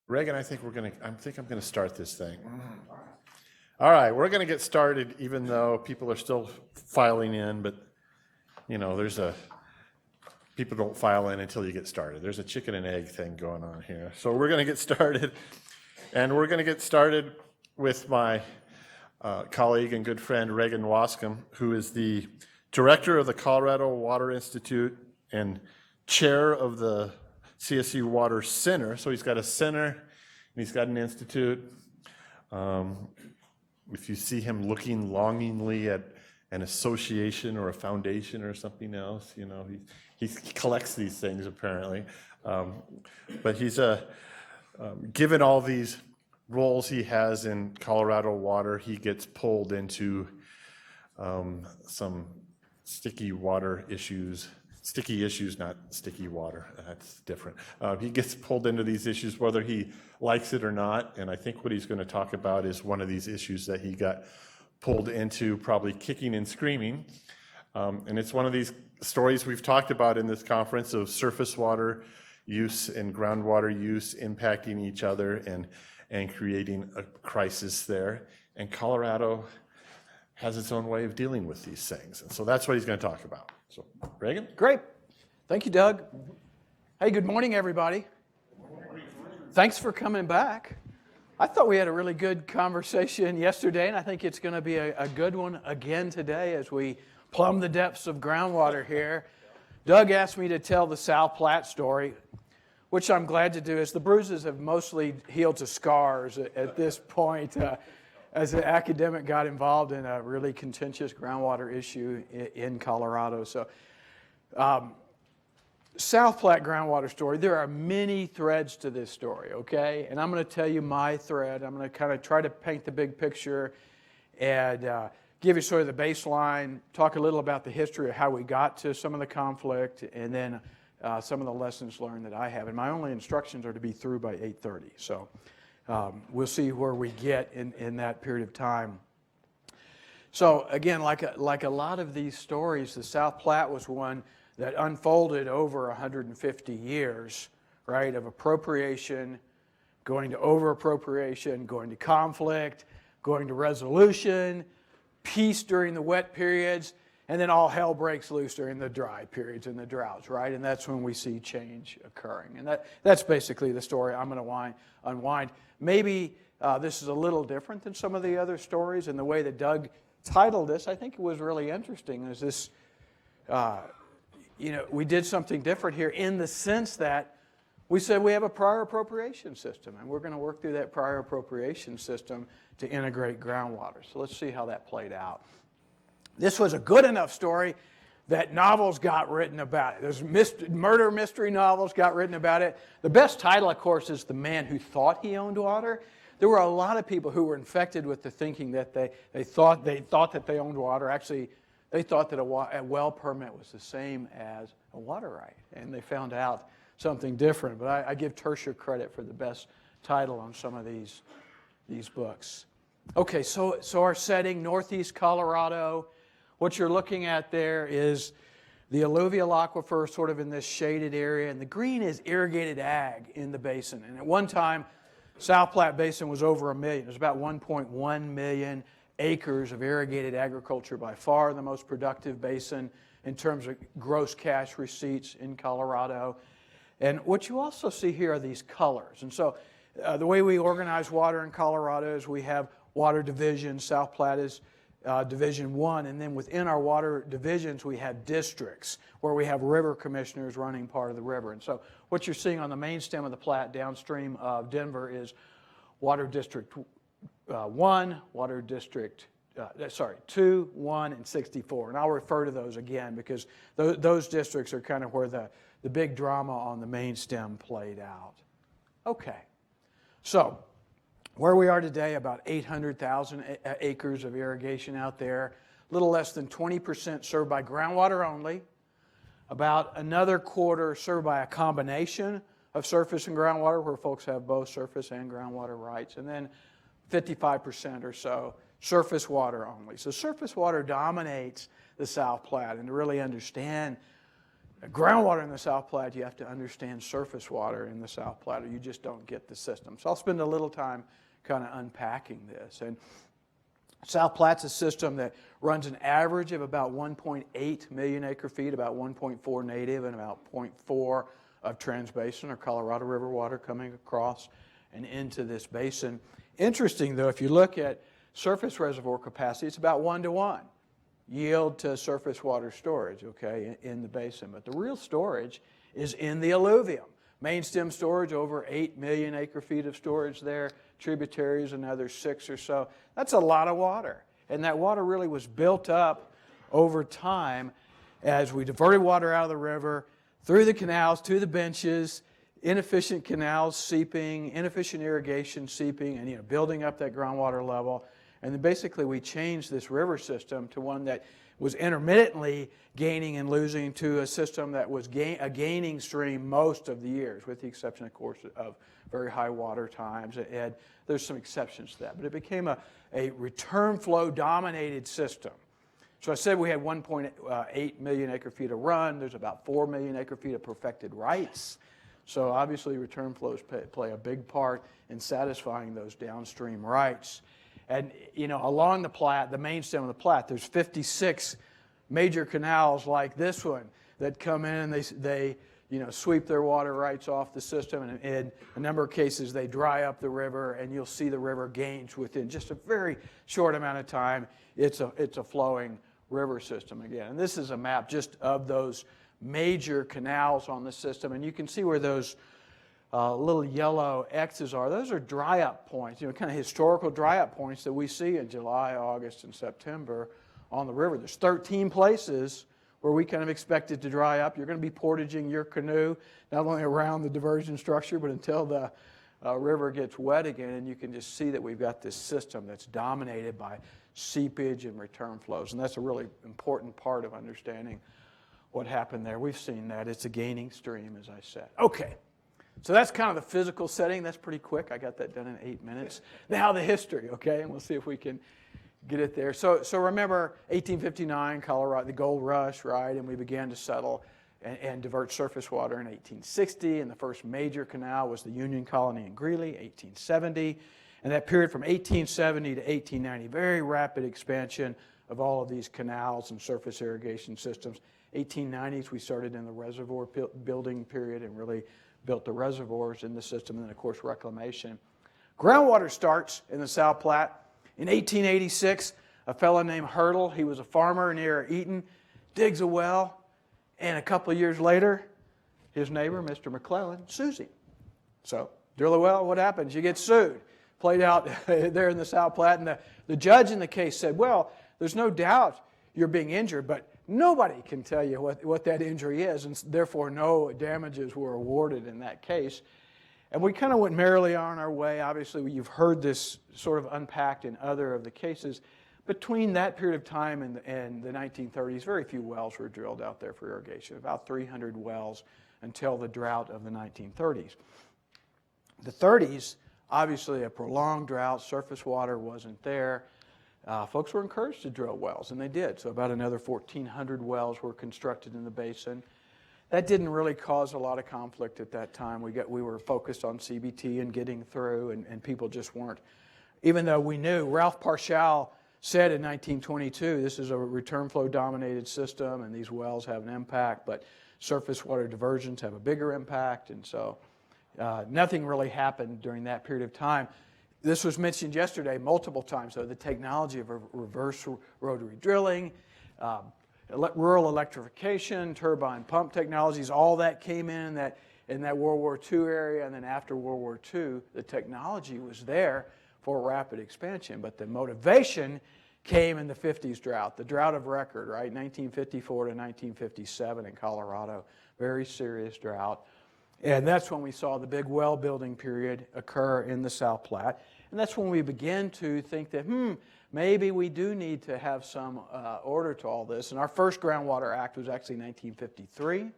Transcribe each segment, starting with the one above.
Reagan, I think I'm gonna start this thing. All right, we're gonna get started, even though people are still filing in. But you know, people don't file in until you get started. There's a chicken and egg thing going on here. So we're gonna get started, and we're gonna get started with my colleague and good friend Reagan Waskom, who is the director of the Colorado Water Institute and chair of the CSU Water Center. So he's got a center and he's got an institute. If you see him looking longingly at an association or a foundation or something else, you know, he collects these things apparently. But he's given all these roles he has in Colorado water, he gets pulled into some sticky water issues. Sticky issues, not sticky water. That's different. He gets pulled into these issues whether he likes it or not, and I think what he's going to talk about is one of these issues that he got pulled into, probably kicking and screaming. And it's one of these stories we've talked about in this conference of surface water use and groundwater use impacting each other and creating a crisis there. And Colorado has its own way of dealing with these things. And so that's what he's going to talk about. So, Reagan? Great. Thank you, Doug. Hey, good morning, everybody. Thanks for coming back. I thought we had a really good conversation yesterday, and I think it's going to be a good one again today as we plumb the depths of groundwater here. Doug asked me to tell the South Platte story, which I'm glad to do, as the bruises have mostly healed to scars at this point. As an academic, got involved in a really contentious groundwater issue in Colorado. So, South Platte groundwater story, there are many threads to this story, okay? And I'm going to tell you my thread. I'm going to kind of try to paint the big picture and give you sort of the baseline, talk a little about the history of how we got to some of the conflict, and then some of the lessons learned that I have. And my only instructions are to be through by 8:30. So. We'll see where we get in that period of time. So again, like a lot of these stories, the South Platte was one that unfolded over 150 years, right, of appropriation, going to over-appropriation, going to conflict, going to resolution, peace during the wet periods, and then all hell breaks loose during the dry periods and the droughts, right? And that's when we see change occurring. And that's basically the story I'm going to unwind. Maybe this is a little different than some of the other stories, and the way that Doug titled this, I think it was really interesting, is this, we did something different here in the sense that we said we have a prior appropriation system, and we're going to work through that prior appropriation system to integrate groundwater. So let's see how that played out. This was a good enough story that novels got written about it. There's murder mystery novels got written about it. The best title, of course, is The Man Who Thought He Owned Water. There were a lot of people who were infected with the thinking that they thought that they owned water. Actually, they thought that a well permit was the same as a water right, and they found out something different. But I give Tertia credit for the best title on some of these books. Okay, so our setting, Northeast Colorado. What you're looking at there is the alluvial aquifer sort of in this shaded area, and the green is irrigated ag in the basin. And at one time, South Platte Basin was over 1 million. It was about 1.1 million acres of irrigated agriculture, by far the most productive basin in terms of gross cash receipts in Colorado. And what you also see here are these colors. And so the way we organize water in Colorado is we have water divisions. South Platte is Division 1, and then within our water divisions we have districts where we have river commissioners running part of the river. And so what you're seeing on the main stem of the Platte downstream of Denver is Water District 1, Water District 2, 1, and 64. And I'll refer to those again because those districts are kind of where the big drama on the main stem played out. Okay, so where we are today, about 800,000 acres of irrigation out there, a little less than 20% served by groundwater only, about another quarter served by a combination of surface and groundwater, where folks have both surface and groundwater rights, and then 55% or so surface water only. So surface water dominates the South Platte, and to really understand Groundwater in the South Platte, you have to understand surface water in the South Platte, or you just don't get the system. So I'll spend a little time kind of unpacking this. And South Platte's a system that runs an average of about 1.8 million acre feet, about 1.4 native and about 0.4 of transbasin or Colorado River water coming across and into this basin. Interesting though, if you look at surface reservoir capacity, it's about 1-to-1 yield to surface water storage, okay, in the basin. But the real storage is in the alluvium. Main stem storage, over 8 million acre feet of storage there. Tributaries, another 6 or so. That's a lot of water. And that water really was built up over time as we diverted water out of the river, through the canals, to the benches, inefficient canals seeping, inefficient irrigation seeping, and building up that groundwater level. And then basically we changed this river system to one that was intermittently gaining and losing to a system that was a gaining stream most of the years, with the exception, of course, of very high water times. And there's some exceptions to that. But it became a return flow dominated system. So I said we had 1.8 million acre feet of run. There's about 4 million acre feet of perfected rights. So obviously return flows play a big part in satisfying those downstream rights. And, along the Platte, the main stem of the Platte, there's 56 major canals like this one that come in and they sweep their water rights off the system. And in a number of cases, they dry up the river, and you'll see the river gains within just a very short amount of time. It's a flowing river system again. And this is a map just of those major canals on the system. And you can see where those little yellow X's are. Those are dry up points, kind of historical dry up points that we see in July, August, and September on the river. There's 13 places where we kind of expect it to dry up. You're going to be portaging your canoe not only around the diversion structure, but until the river gets wet again. And you can just see that we've got this system that's dominated by seepage and return flows. And that's a really important part of understanding what happened there. We've seen that. It's a gaining stream, as I said. Okay. So that's kind of the physical setting. That's pretty quick. I got that done in 8 minutes. Now the history, okay? And we'll see if we can get it there. So remember 1859, Colorado, the gold rush, right? And we began to settle and divert surface water in 1860. And the first major canal was the Union Colony in Greeley, 1870. And that period from 1870 to 1890, very rapid expansion of all of these canals and surface irrigation systems. 1890s, we started in the reservoir building period and really built the reservoirs in the system, and then, of course, reclamation. Groundwater starts in the South Platte. In 1886, a fellow named Hurdle, he was a farmer near Eaton, digs a well, and a couple of years later, his neighbor, Mr. McClellan, sues him. So, drill a well, what happens? You get sued. Played out there in the South Platte, and the judge in the case said, well, there's no doubt you're being injured, but nobody can tell you what that injury is, and therefore no damages were awarded in that case. And we kind of went merrily on our way. Obviously, you've heard this sort of unpacked in other of the cases. Between that period of time and the 1930s, very few wells were drilled out there for irrigation, about 300 wells until the drought of the 1930s. The 30s, obviously a prolonged drought, surface water wasn't there. Folks were encouraged to drill wells, and they did. So about another 1,400 wells were constructed in the basin. That didn't really cause a lot of conflict at that time. We were focused on CBT and getting through, and people just weren't. Even though we knew, Ralph Parshall said in 1922, this is a return flow dominated system, and these wells have an impact, but surface water diversions have a bigger impact, and so nothing really happened during that period of time. This was mentioned yesterday multiple times, though, the technology of reverse rotary drilling, rural electrification, turbine pump technologies, all that came in that World War II area, and then after World War II, the technology was there for rapid expansion, but the motivation came in the 50s drought, the drought of record, right, 1954 to 1957 in Colorado, very serious drought. And that's when we saw the big well building period occur in the South Platte. And that's when we began to think that, maybe we do need to have some order to all this. And our first Groundwater Act was actually 1953,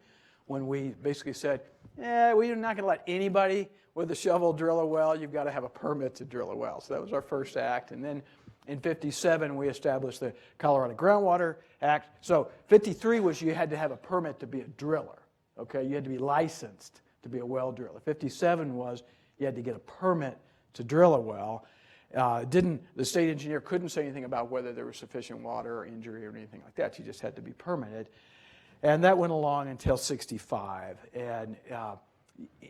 when we basically said, we're not going to let anybody with a shovel drill a well. You've got to have a permit to drill a well. So that was our first act. And then In 57, we established the Colorado Groundwater Act. So 53 was you had to have a permit to be a driller. Okay, you had to be licensed to be a well driller. 57 was you had to get a permit to drill a well. The state engineer couldn't say anything about whether there was sufficient water or injury or anything like that. You just had to be permitted. And that went along until 65. And,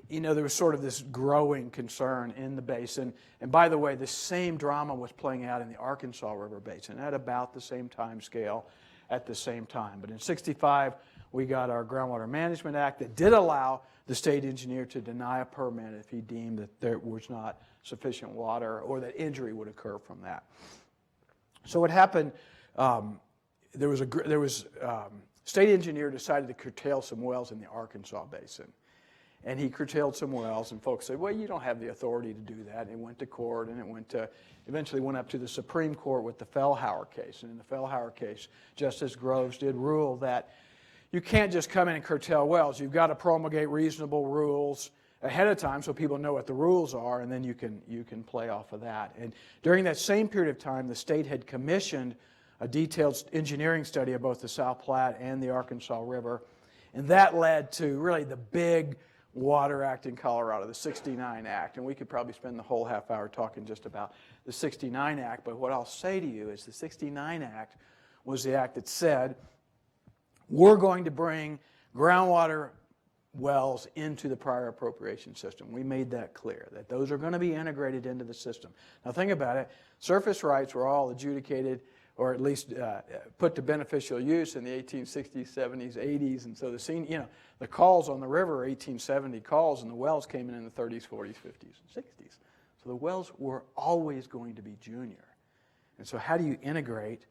there was sort of this growing concern in the basin. And by the way, the same drama was playing out in the Arkansas River Basin at about the same time scale at the same time. But in 65, we got our Groundwater Management Act that did allow the state engineer to deny a permit if he deemed that there was not sufficient water or that injury would occur from that. So what happened, state engineer decided to curtail some wells in the Arkansas Basin. And he curtailed some wells, and folks said, well, you don't have the authority to do that. And it went to court, and eventually went up to the Supreme Court with the Fellhauer case. And in the Fellhauer case, Justice Groves did rule that you can't just come in and curtail wells. You've got to promulgate reasonable rules ahead of time so people know what the rules are, and then you can play off of that. And during that same period of time, the state had commissioned a detailed engineering study of both the South Platte and the Arkansas River, and that led to really the big Water Act in Colorado, the 69 Act. And we could probably spend the whole half hour talking just about the 69 Act, but what I'll say to you is the 69 Act was the act that said, we're going to bring groundwater wells into the prior appropriation system. We made that clear, that those are going to be integrated into the system. Now think about it. Surface rights were all adjudicated, or at least put to beneficial use in the 1860s, 70s, 80s. And so the calls on the river are 1870 calls, and the wells came in the 30s, 40s, 50s, and 60s. So the wells were always going to be junior. And so how do you integrate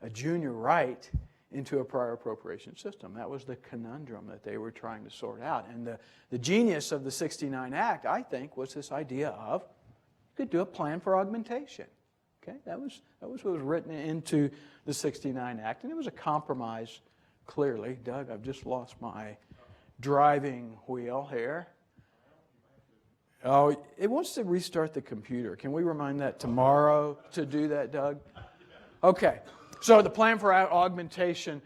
a junior right into a prior appropriation system? That was the conundrum that they were trying to sort out. And the genius of the 69 Act, I think, was this idea of you could do a plan for augmentation. Okay, that was what was written into the 69 Act, and it was a compromise, clearly. Doug, I've just lost my driving wheel here. Oh, it wants to restart the computer. Can we remind that tomorrow to do that, Doug? Okay, so the plan for augmentation,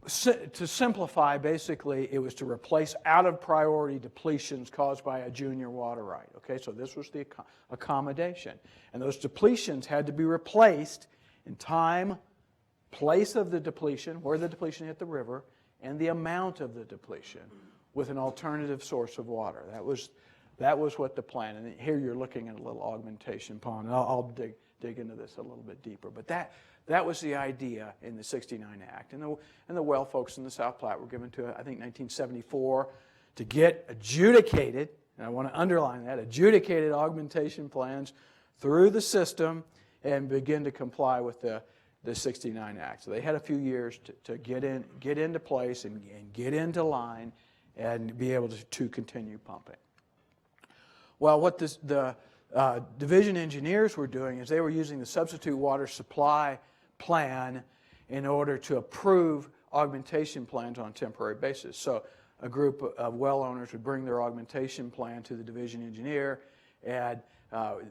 to simplify, basically, it was to replace out-of-priority depletions caused by a junior water right. Okay, so this was the accommodation. And those depletions had to be replaced in time, place of the depletion, where the depletion hit the river, and the amount of the depletion with an alternative source of water. That was what the plan, and here you're looking at a little augmentation pond. I'll dig into this a little bit deeper. But that was the idea in the 69 Act. And the well folks in the South Platte were given to, I think, 1974 to get adjudicated, and I want to underline that, adjudicated augmentation plans through the system and begin to comply with the 69 Act. So they had a few years to get into place and get into line and be able to continue pumping. Well, what the division engineers were doing is they were using the substitute water supply plan in order to approve augmentation plans on a temporary basis. So a group of well owners would bring their augmentation plan to the division engineer, and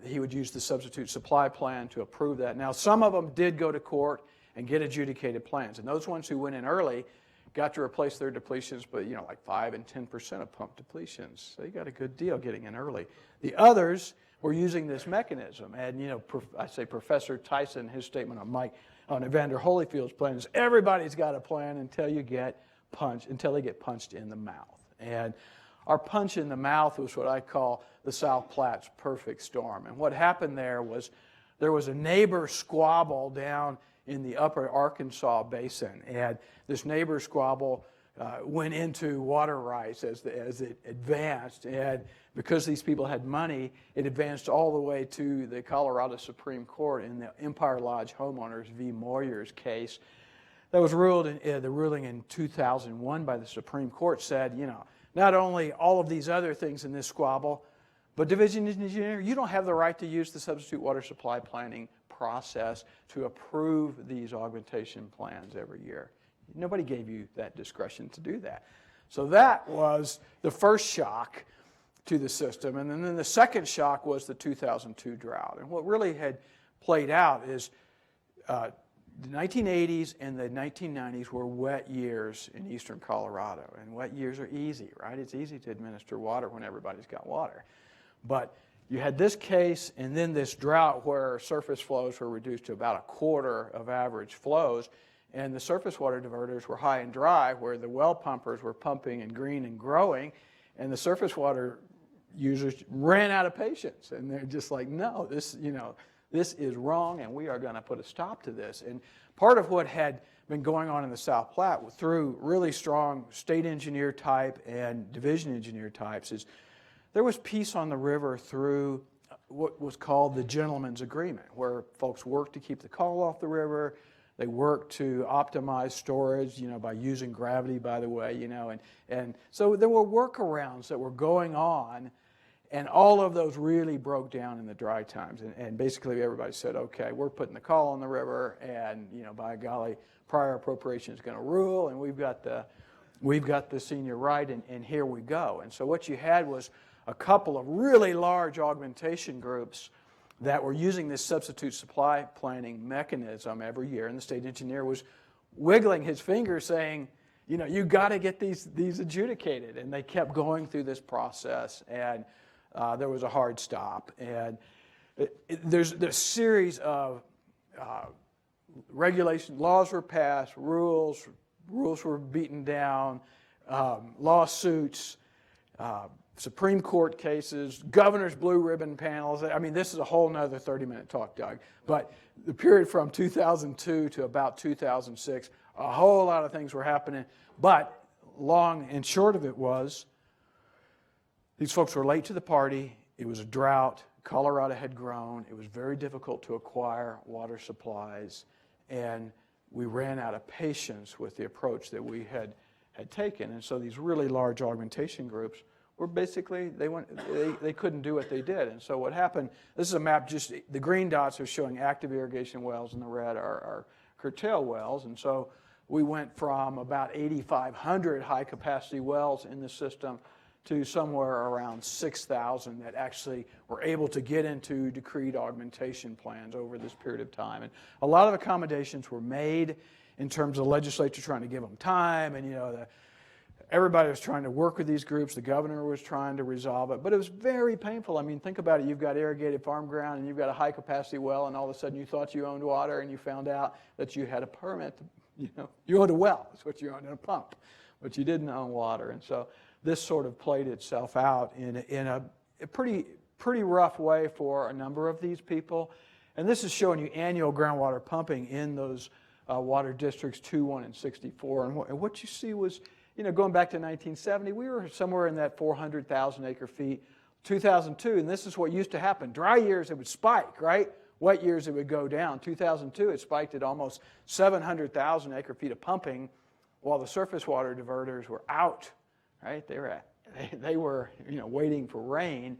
he would use the substitute supply plan to approve that. Now, some of them did go to court and get adjudicated plans, and those ones who went in early got to replace their depletions, but like 5 and 10% of pump depletions. So you got a good deal getting in early. The others were using this mechanism, and I say Professor Tyson, his statement on Evander Holyfield's plan is everybody's got a plan until they get punched in the mouth. And our punch in the mouth was what I call the South Platte's perfect storm. And what happened there was a neighbor squabble down in the upper Arkansas Basin, and this neighbor squabble went into water rights as it advanced, and because these people had money, it advanced all the way to the Colorado Supreme Court in the Empire Lodge Homeowners v. Moyers case. That was ruled the ruling in 2001 by the Supreme Court said, not only all of these other things in this squabble, but division engineer, you don't have the right to use the substitute water supply planning process to approve these augmentation plans every year. Nobody gave you that discretion to do that. So that was the first shock to the system. And then the second shock was the 2002 drought. And what really had played out is the 1980s and the 1990s were wet years in eastern Colorado. And wet years are easy, right? It's easy to administer water when everybody's got water. But you had this case and then this drought where surface flows were reduced to about a quarter of average flows. And the surface water diverters were high and dry, where the well pumpers were pumping and green and growing. And the surface water users ran out of patience. And they're just like, no, this is wrong, and we are going to put a stop to this. And part of what had been going on in the South Platte through really strong state engineer type and division engineer types is there was peace on the river through what was called the gentleman's agreement, where folks worked to keep the call off the river. They worked to optimize storage, by using gravity, by the way, and so there were workarounds that were going on. And all of those really broke down in the dry times. And basically everybody said, okay, we're putting the call on the river, and by golly, prior appropriation is going to rule, and we've got the senior right, and here we go. And so what you had was a couple of really large augmentation groups that were using this substitute supply planning mechanism every year. And the state engineer was wiggling his finger saying, you got to get these adjudicated. And they kept going through this process, and there was a hard stop. And there's a series of regulations, laws were passed, rules were beaten down, lawsuits, Supreme Court cases, governor's blue ribbon panels. I mean, this is a whole nother 30-minute talk, Doug. But the period from 2002 to about 2006, a whole lot of things were happening. But long and short of it was, these folks were late to the party. It was a drought. Colorado had grown. It was very difficult to acquire water supplies. And we ran out of patience with the approach that we had taken. And so these really large augmentation groups were basically, they couldn't do what they did. And so what happened, this is a map, just the green dots are showing active irrigation wells, and the red are curtail wells. And so we went from about 8,500 high-capacity wells in the system to somewhere around 6,000 that actually were able to get into decreed augmentation plans over this period of time. And a lot of accommodations were made in terms of the legislature trying to give them time, and everybody was trying to work with these groups. The governor was trying to resolve it, but it was very painful. I mean, think about it. You've got irrigated farm ground, and you've got a high-capacity well, and all of a sudden you thought you owned water, and you found out that you had a permit. You owned a well. That's what you owned, and a pump, but you didn't own water. And so this sort of played itself out in a pretty rough way for a number of these people. And this is showing you annual groundwater pumping in those water districts 2, 1, and 64. And what you see was, going back to 1970, we were somewhere in that 400,000 acre feet. 2002, and this is what used to happen. Dry years, it would spike, right? Wet years, it would go down. 2002, it spiked at almost 700,000 acre feet of pumping, while the surface water diverters were out, right? They were waiting for rain.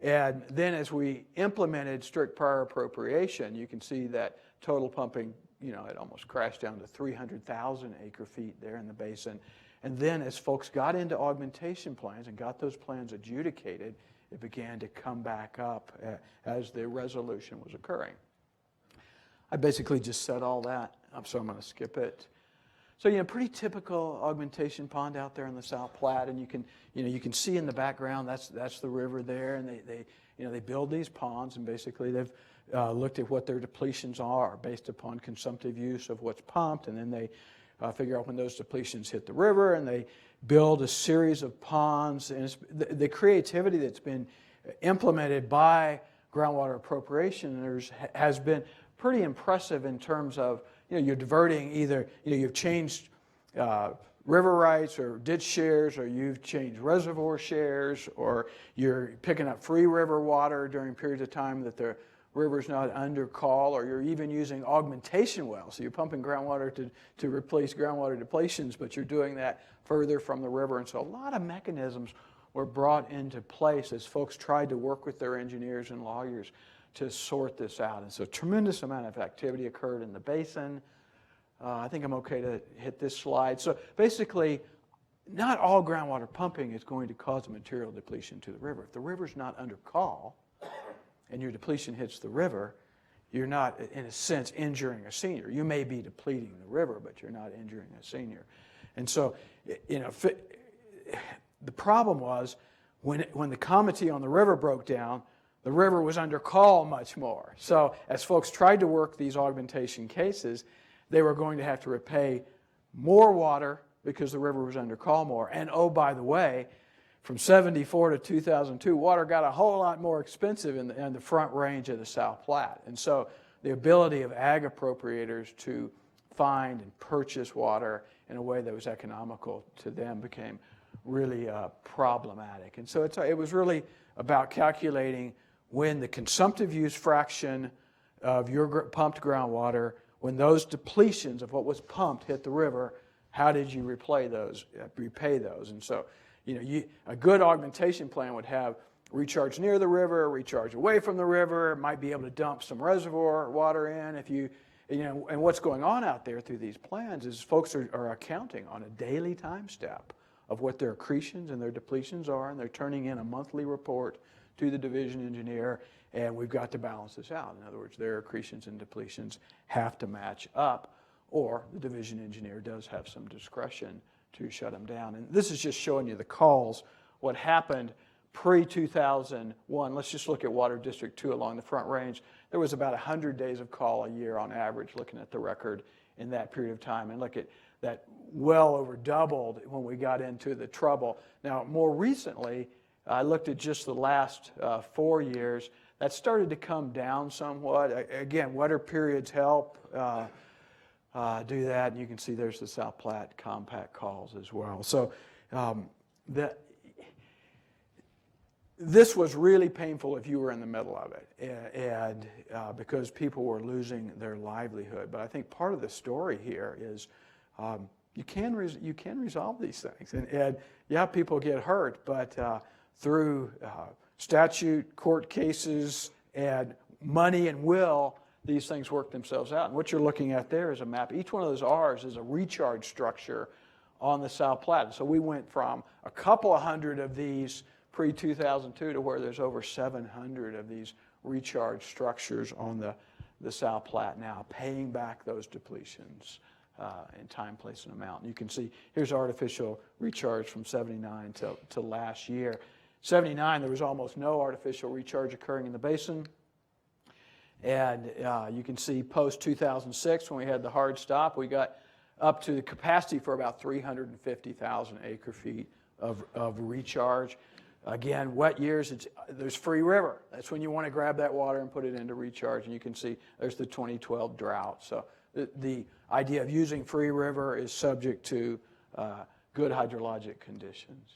And then as we implemented strict prior appropriation, you can see that total pumping, it almost crashed down to 300,000 acre feet there in the basin. And then as folks got into augmentation plans and got those plans adjudicated, it began to come back up as the resolution was occurring. I basically just said all that, so I'm going to skip it. So, pretty typical augmentation pond out there in the South Platte, and you can see in the background that's the river there, and they build these ponds, and basically they've looked at what their depletions are based upon consumptive use of what's pumped, and then they figure out when those depletions hit the river, and they build a series of ponds. And it's the creativity that's been implemented by groundwater appropriationers has been pretty impressive in terms of, you're diverting either, you've changed river rights or ditch shares, or you've changed reservoir shares, or you're picking up free river water during periods of time that the river's not under call, or you're even using augmentation wells. So you're pumping groundwater to replace groundwater depletions, but you're doing that further from the river. And so a lot of mechanisms were brought into place as folks tried to work with their engineers and lawyers to sort this out. And so a tremendous amount of activity occurred in the basin. I think I'm okay to hit this slide. So basically, not all groundwater pumping is going to cause a material depletion to the river. If the river's not under call and your depletion hits the river, you're not, in a sense, injuring a senior. You may be depleting the river, but you're not injuring a senior. And so, the problem was when the comity on the river broke down, the river was under call much more. So as folks tried to work these augmentation cases, they were going to have to repay more water because the river was under call more. And oh, by the way, from 74 to 2002, water got a whole lot more expensive in the front range of the South Platte. And so the ability of ag appropriators to find and purchase water in a way that was economical to them became really problematic. And so it was really about calculating when the consumptive use fraction of your pumped groundwater, when those depletions of what was pumped hit the river, how did you repay those? And so, a good augmentation plan would have recharge near the river, recharge away from the river, might be able to dump some reservoir water in. And what's going on out there through these plans is folks are accounting on a daily time step of what their accretions and their depletions are, and they're turning in a monthly report to the division engineer, and we've got to balance this out. In other words, their accretions and depletions have to match up, or the division engineer does have some discretion to shut them down. And this is just showing you the calls, what happened pre-2001. Let's just look at Water District 2 along the Front Range. There was about 100 days of call a year on average, looking at the record in that period of time. And look at that, well over doubled when we got into the trouble. Now, more recently, I looked at just the last 4 years. That started to come down somewhat. Again, wetter periods help do that. You can see there's the South Platte compact calls as well. So this was really painful if you were in the middle of it, and because people were losing their livelihood. But I think part of the story here is you can resolve these things. And yeah, people get hurt, but through statute, court cases, and money and will, these things work themselves out. And what you're looking at there is a map. Each one of those R's is a recharge structure on the South Platte. So we went from a couple of hundred of these pre-2002 to where there's over 700 of these recharge structures on the South Platte now, paying back those depletions in time, place, and amount. And you can see here's artificial recharge from 79 to last year. 79, there was almost no artificial recharge occurring in the basin. And you can see post-2006, when we had the hard stop, we got up to the capacity for about 350,000 acre-feet of recharge. Again, wet years, there's free river. That's when you want to grab that water and put it into recharge. And you can see there's the 2012 drought. So the idea of using free river is subject to good hydrologic conditions.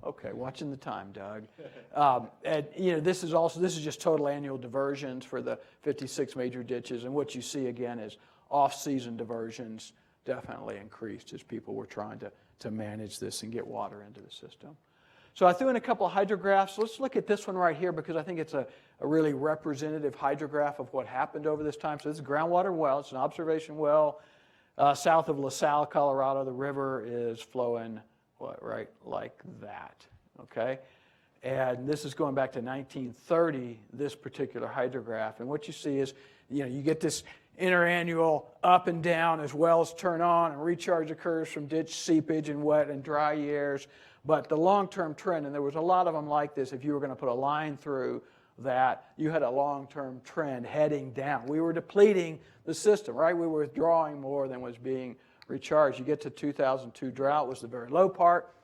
Okay, watching the time, Doug. And this is just total annual diversions for the 56 major ditches, and what you see again is off-season diversions definitely increased as people were trying to manage this and get water into the system. So I threw in a couple of hydrographs. Let's look at this one right here because I think it's a really representative hydrograph of what happened over this time. So this is a groundwater well. It's an observation well south of LaSalle, Colorado. The river is flowing right like that, okay? And this is going back to 1930, this particular hydrograph. And what you see is, you get this interannual up and down as wells turn on and recharge occurs from ditch seepage and wet and dry years. But the long-term trend, and there was a lot of them like this, if you were going to put a line through that, you had a long-term trend heading down. We were depleting the system, right? We were withdrawing more than was being recharged. You get to 2002 drought was the very low part.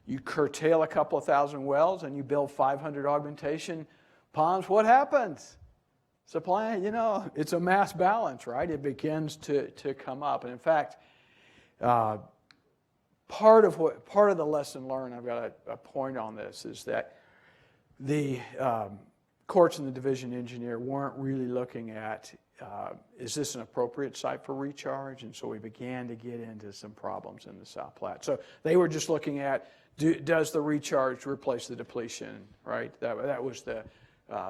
You curtail a couple of thousand wells and you build 500 augmentation ponds. What happens? Supply, it's a mass balance, right? It begins to come up. And in fact, part of the lesson learned, I've got a point on this, is that the courts and the division engineer weren't really looking at is this an appropriate site for recharge? And so we began to get into some problems in the South Platte. So they were just looking at, does the recharge replace the depletion, right? That was the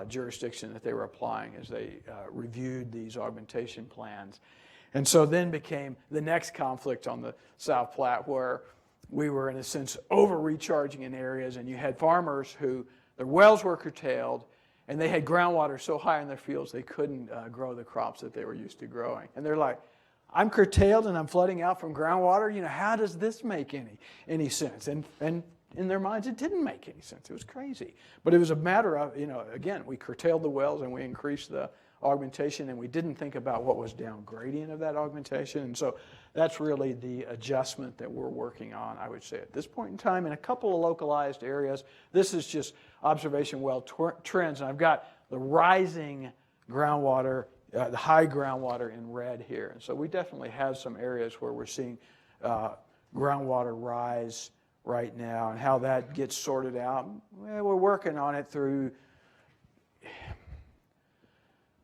jurisdiction that they were applying as they reviewed these augmentation plans. And so then became the next conflict on the South Platte where we were, in a sense, over-recharging in areas, and you had farmers who their wells were curtailed, and they had groundwater so high in their fields they couldn't grow the crops that they were used to growing. And they're like, I'm curtailed and I'm flooding out from groundwater. How does this make any sense? And in their minds, it didn't make any sense. It was crazy. But it was a matter of, again, we curtailed the wells and we increased the augmentation, and we didn't think about what was down gradient of that augmentation. And so that's really the adjustment that we're working on, I would say, at this point in time. In a couple of localized areas, this is just observation well trends. And I've got the rising groundwater, the high groundwater in red here. And so we definitely have some areas where we're seeing groundwater rise right now, and how that gets sorted out. Well, we're working on it through.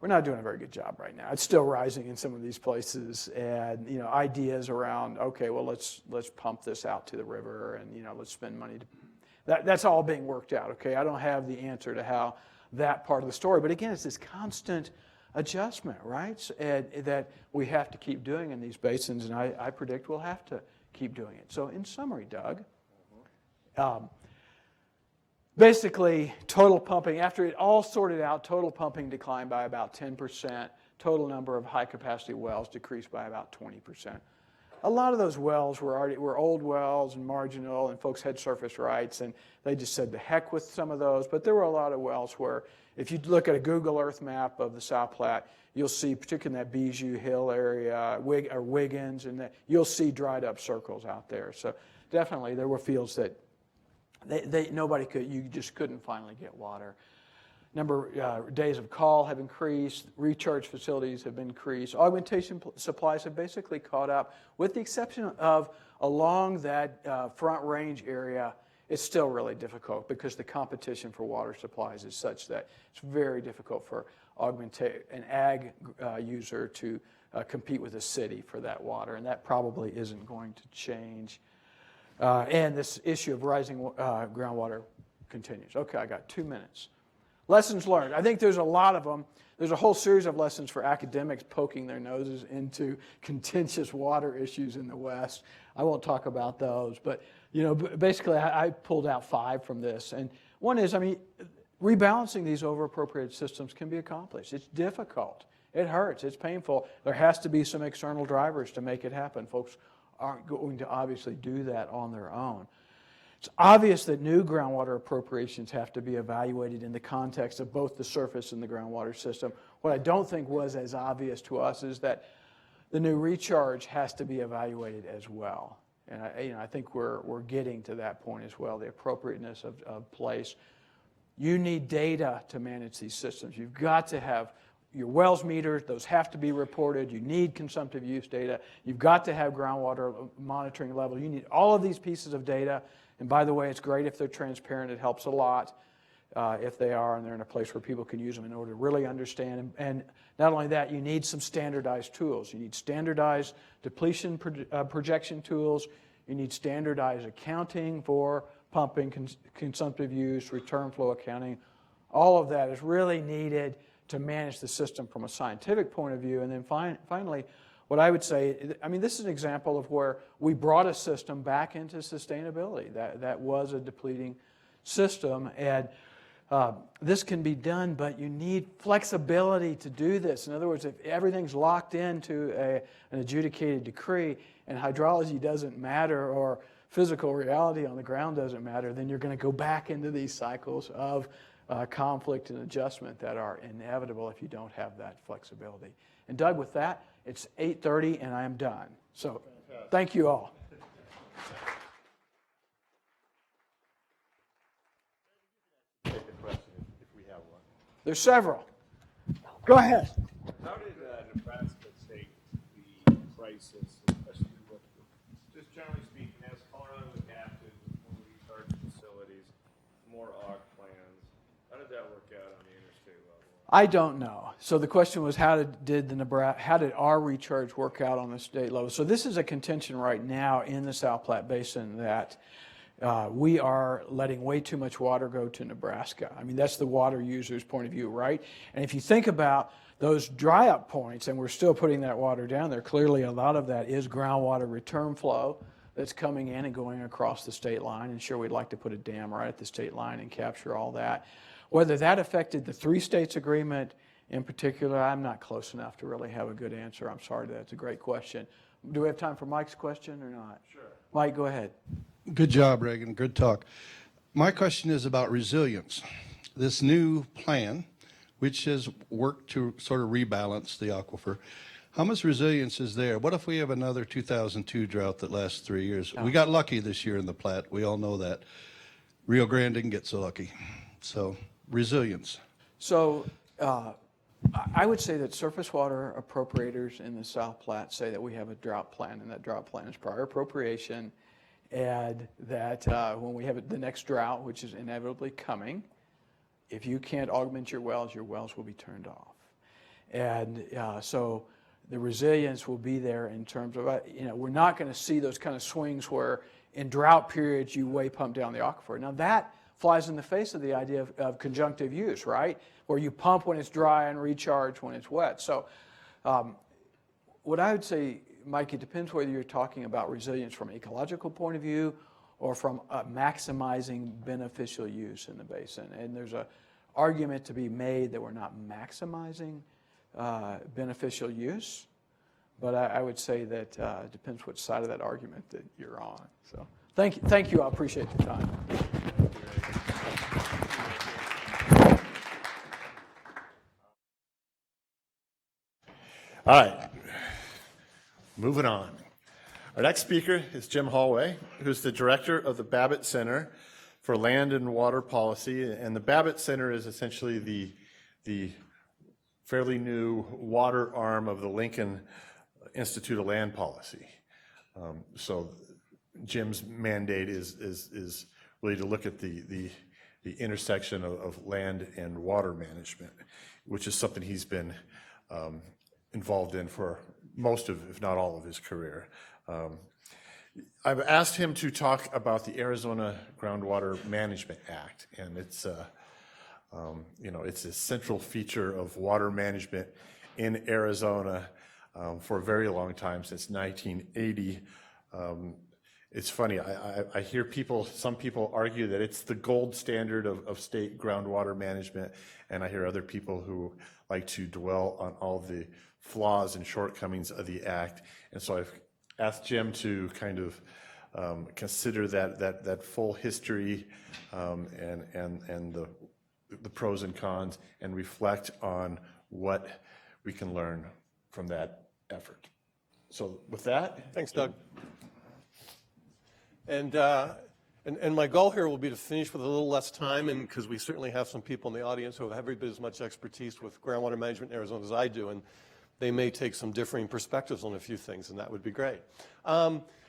We're not doing a very good job right now. It's still rising in some of these places, and ideas around, okay, well let's pump this out to the river, and let's spend money to. That's all being worked out. Okay, I don't have the answer to how that part of the story, but again, it's this constant adjustment, right? And that we have to keep doing in these basins, and I predict we'll have to keep doing it. So in summary, Doug. Basically, total pumping, after it all sorted out, total pumping declined by about 10%. Total number of high-capacity wells decreased by about 20%. A lot of those wells were old wells and marginal, and folks had surface rights, and they just said the heck with some of those. But there were a lot of wells where, if you look at a Google Earth map of the South Platte, you'll see, particularly in that Bijou Hill area, or Wiggins, and you'll see dried up circles out there. So definitely there were fields that you just couldn't finally get water. Days of call have increased, recharge facilities have increased, augmentation supplies have basically caught up, with the exception of along that Front Range area. It's still really difficult because the competition for water supplies is such that it's very difficult for an ag user to compete with a city for that water, and that probably isn't going to change. And this issue of rising groundwater continues. Okay, I got 2 minutes. Lessons learned. I think there's a lot of them. There's a whole series of lessons for academics poking their noses into contentious water issues in the West. I won't talk about those, but basically I pulled out 5 from this. And one is, rebalancing these over-appropriated systems can be accomplished. It's difficult. It hurts. It's painful. There has to be some external drivers to make it happen. Folks aren't going to obviously do that on their own. It's obvious that new groundwater appropriations have to be evaluated in the context of both the surface and the groundwater system. What I don't think was as obvious to us is that the new recharge has to be evaluated as well. And I think we're getting to that point as well, the appropriateness of place. You need data to manage these systems. You've got to have your wells meters, those have to be reported. You need consumptive use data. You've got to have groundwater monitoring level. You need all of these pieces of data. And by the way, it's great if they're transparent. It helps a lot if they are, and they're in a place where people can use them in order to really understand. And not only that, you need some standardized tools. You need standardized depletion projection tools. You need standardized accounting for pumping, consumptive use, return flow accounting. All of that is really needed to manage the system from a scientific point of view. And then finally, what I would say, this is an example of where we brought a system back into sustainability. That was a depleting system, and this can be done, but you need flexibility to do this. In other words, if everything's locked into an adjudicated decree and hydrology doesn't matter, or physical reality on the ground doesn't matter, then you're going to go back into these cycles of conflict and adjustment that are inevitable if you don't have that flexibility. And Doug, with that, it's 8:30 and I am done. So thank you all. Take a question if we have one. There's several. Go ahead. How did Nebraska take the crisis, especially with, just generally speaking, as Colorado adapted with more recharge facilities, more AUG plans? How did that work out on the interstate level? I don't know. So the question was, how did our recharge work out on the state level? So this is a contention right now in the South Platte Basin that we are letting way too much water go to Nebraska. That's the water user's point of view, right? And if you think about those dry up points, and we're still putting that water down there, clearly a lot of that is groundwater return flow that's coming in and going across the state line. And sure, we'd like to put a dam right at the state line and capture all that. Whether that affected the three states agreement in particular, I'm not close enough to really have a good answer. I'm sorry, that's a great question. Do we have time for Mike's question or not? Sure. Mike, go ahead. Good job, Reagan. Good talk. My question is about resilience. This new plan, which has worked to sort of rebalance the aquifer, how much resilience is there? What if we have another 2002 drought that lasts 3 years? We got lucky this year in the Platte. We all know that. Rio Grande didn't get so lucky. So, resilience. So, I would say that surface water appropriators in the South Platte say that we have a drought plan, and that drought plan is prior appropriation, and that when we have the next drought, which is inevitably coming, if you can't augment your wells will be turned off. And so the resilience will be there in terms of, we're not going to see those kind of swings where in drought periods you way pump down the aquifer. Now that flies in the face of the idea of conjunctive use, right? Where you pump when it's dry and recharge when it's wet. So what I would say, Mike, it depends whether you're talking about resilience from an ecological point of view or from maximizing beneficial use in the basin. And there's an argument to be made that we're not maximizing beneficial use, but I would say that it depends which side of that argument that you're on. So thank you. I appreciate the time. All right, moving on. Our next speaker is Jim Holway, who's the director of the Babbitt Center for Land and Water Policy. And the Babbitt Center is essentially the fairly new water arm of the Lincoln Institute of Land Policy. So Jim's mandate is really to look at the intersection of land and water management, which is something he's been involved in for most of, if not all of his career. I've asked him to talk about the Arizona Groundwater Management Act, and it's it's a central feature of water management in Arizona for a very long time, since 1980. It's funny, I hear some people argue that it's the gold standard of state groundwater management, and I hear other people who like to dwell on all the flaws and shortcomings of the act. And so I've asked Jim to kind of consider that full history and the pros and cons, and reflect on what we can learn from that effort. So with that, thanks, Doug. And my goal here will be to finish with a little less time, and because we certainly have some people in the audience who have every bit as much expertise with groundwater management in Arizona as I do, and they may take some differing perspectives on a few things, and that would be great.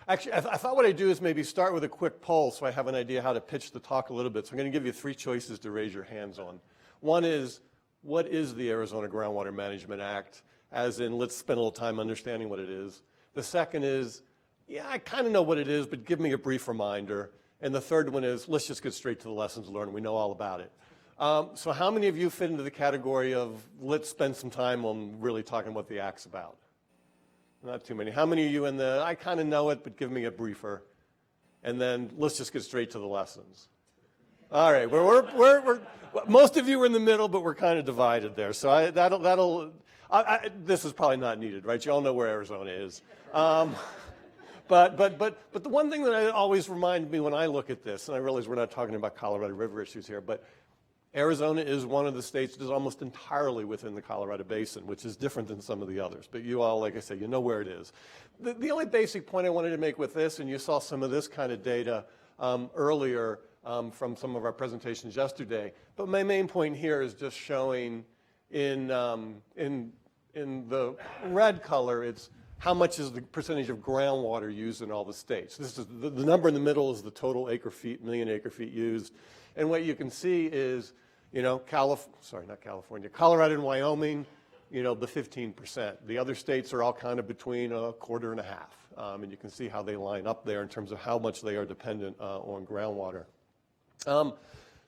Actually, I thought what I'd do is maybe start with a quick poll so I have an idea how to pitch the talk a little bit. So I'm going to give you 3 choices to raise your hands on. One is, what is the Arizona Groundwater Management Act? As in, let's spend a little time understanding what it is. The second is, yeah, I kind of know what it is, but give me a brief reminder. And the third one is, let's just get straight to the lessons learned. We know all about it. So how many of you fit into the category of, let's spend some time on really talking what the Act's about? Not too many. How many of you in the, I kind of know it, but give me a briefer? And then let's just get straight to the lessons. All right, we're most of you are in the middle, but we're kind of divided there. So this is probably not needed, right? You all know where Arizona is. But the one thing that I always remind me when I look at this, and I realize we're not talking about Colorado River issues here, but Arizona is one of the states that is almost entirely within the Colorado Basin, which is different than some of the others. But you all, like I said, you know where it is. The only basic point I wanted to make with this, and you saw some of this kind of data earlier from some of our presentations yesterday, but my main point here is just showing in the red color, it's how much is the percentage of groundwater used in all the states. This is the number in the middle is the total acre feet, million acre feet used. And what you can see is, Colorado and Wyoming, the 15%. The other states are all kind of between a quarter and a half. And you can see how they line up there in terms of how much they are dependent on groundwater.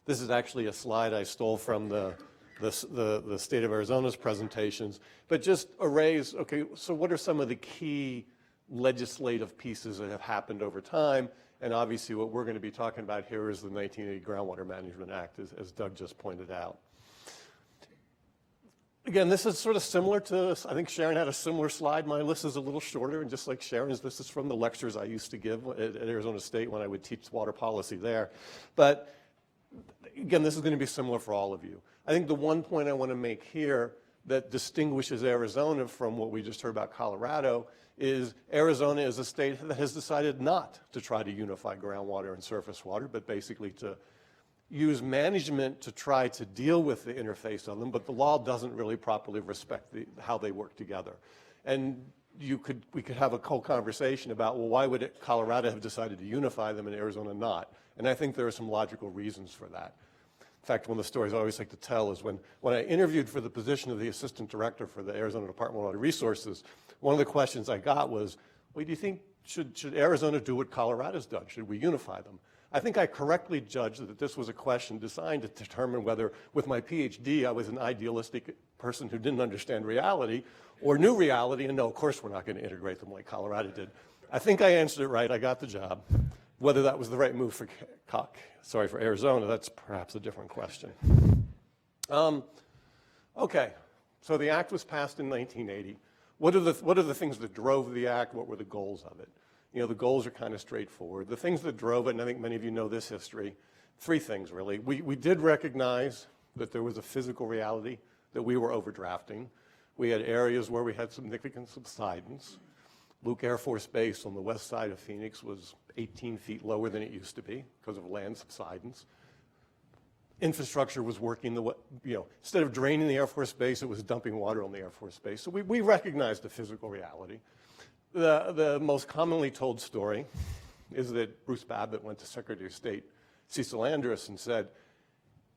This is actually a slide I stole from the state of Arizona's presentations, but just arrays, okay, so what are some of the key legislative pieces that have happened over time? And obviously what we're going to be talking about here is the 1980 Groundwater Management Act, as Doug just pointed out. Again, this is sort of similar to, I think Sharon had a similar slide. My list is a little shorter, and just like Sharon's, this is from the lectures I used to give at Arizona State when I would teach water policy there. But again, this is going to be similar for all of you. I think the one point I want to make here that distinguishes Arizona from what we just heard about Colorado is Arizona is a state that has decided not to try to unify groundwater and surface water, but basically to use management to try to deal with the interface of them, but the law doesn't really properly respect how they work together. And we could have a whole conversation about, well, why would Colorado have decided to unify them and Arizona not? And I think there are some logical reasons for that. In fact, one of the stories I always like to tell is when I interviewed for the position of the assistant director for the Arizona Department of Water Resources, one of the questions I got was, well, do you think, should Arizona do what Colorado's done? Should we unify them? I think I correctly judged that this was a question designed to determine whether, with my PhD, I was an idealistic person who didn't understand reality, or knew reality and no, of course we're not going to integrate them like Colorado did. I think I answered it right. I got the job. Whether that was the right move for Arizona, that's perhaps a different question. Okay, so the act was passed in 1980. What are the things that drove the act? What were the goals of it? You know, the goals are kind of straightforward. The things that drove it, and I think many of you know this history, three things really. We did recognize that there was a physical reality, that we were overdrafting. We had areas where we had significant subsidence. Luke Air Force Base on the west side of Phoenix was 18 feet lower than it used to be because of land subsidence. Infrastructure was working instead of draining the Air Force Base, it was dumping water on the Air Force Base. So we recognized the physical reality. The most commonly told story is that Bruce Babbitt went to Secretary of State Cecil Andrus and said,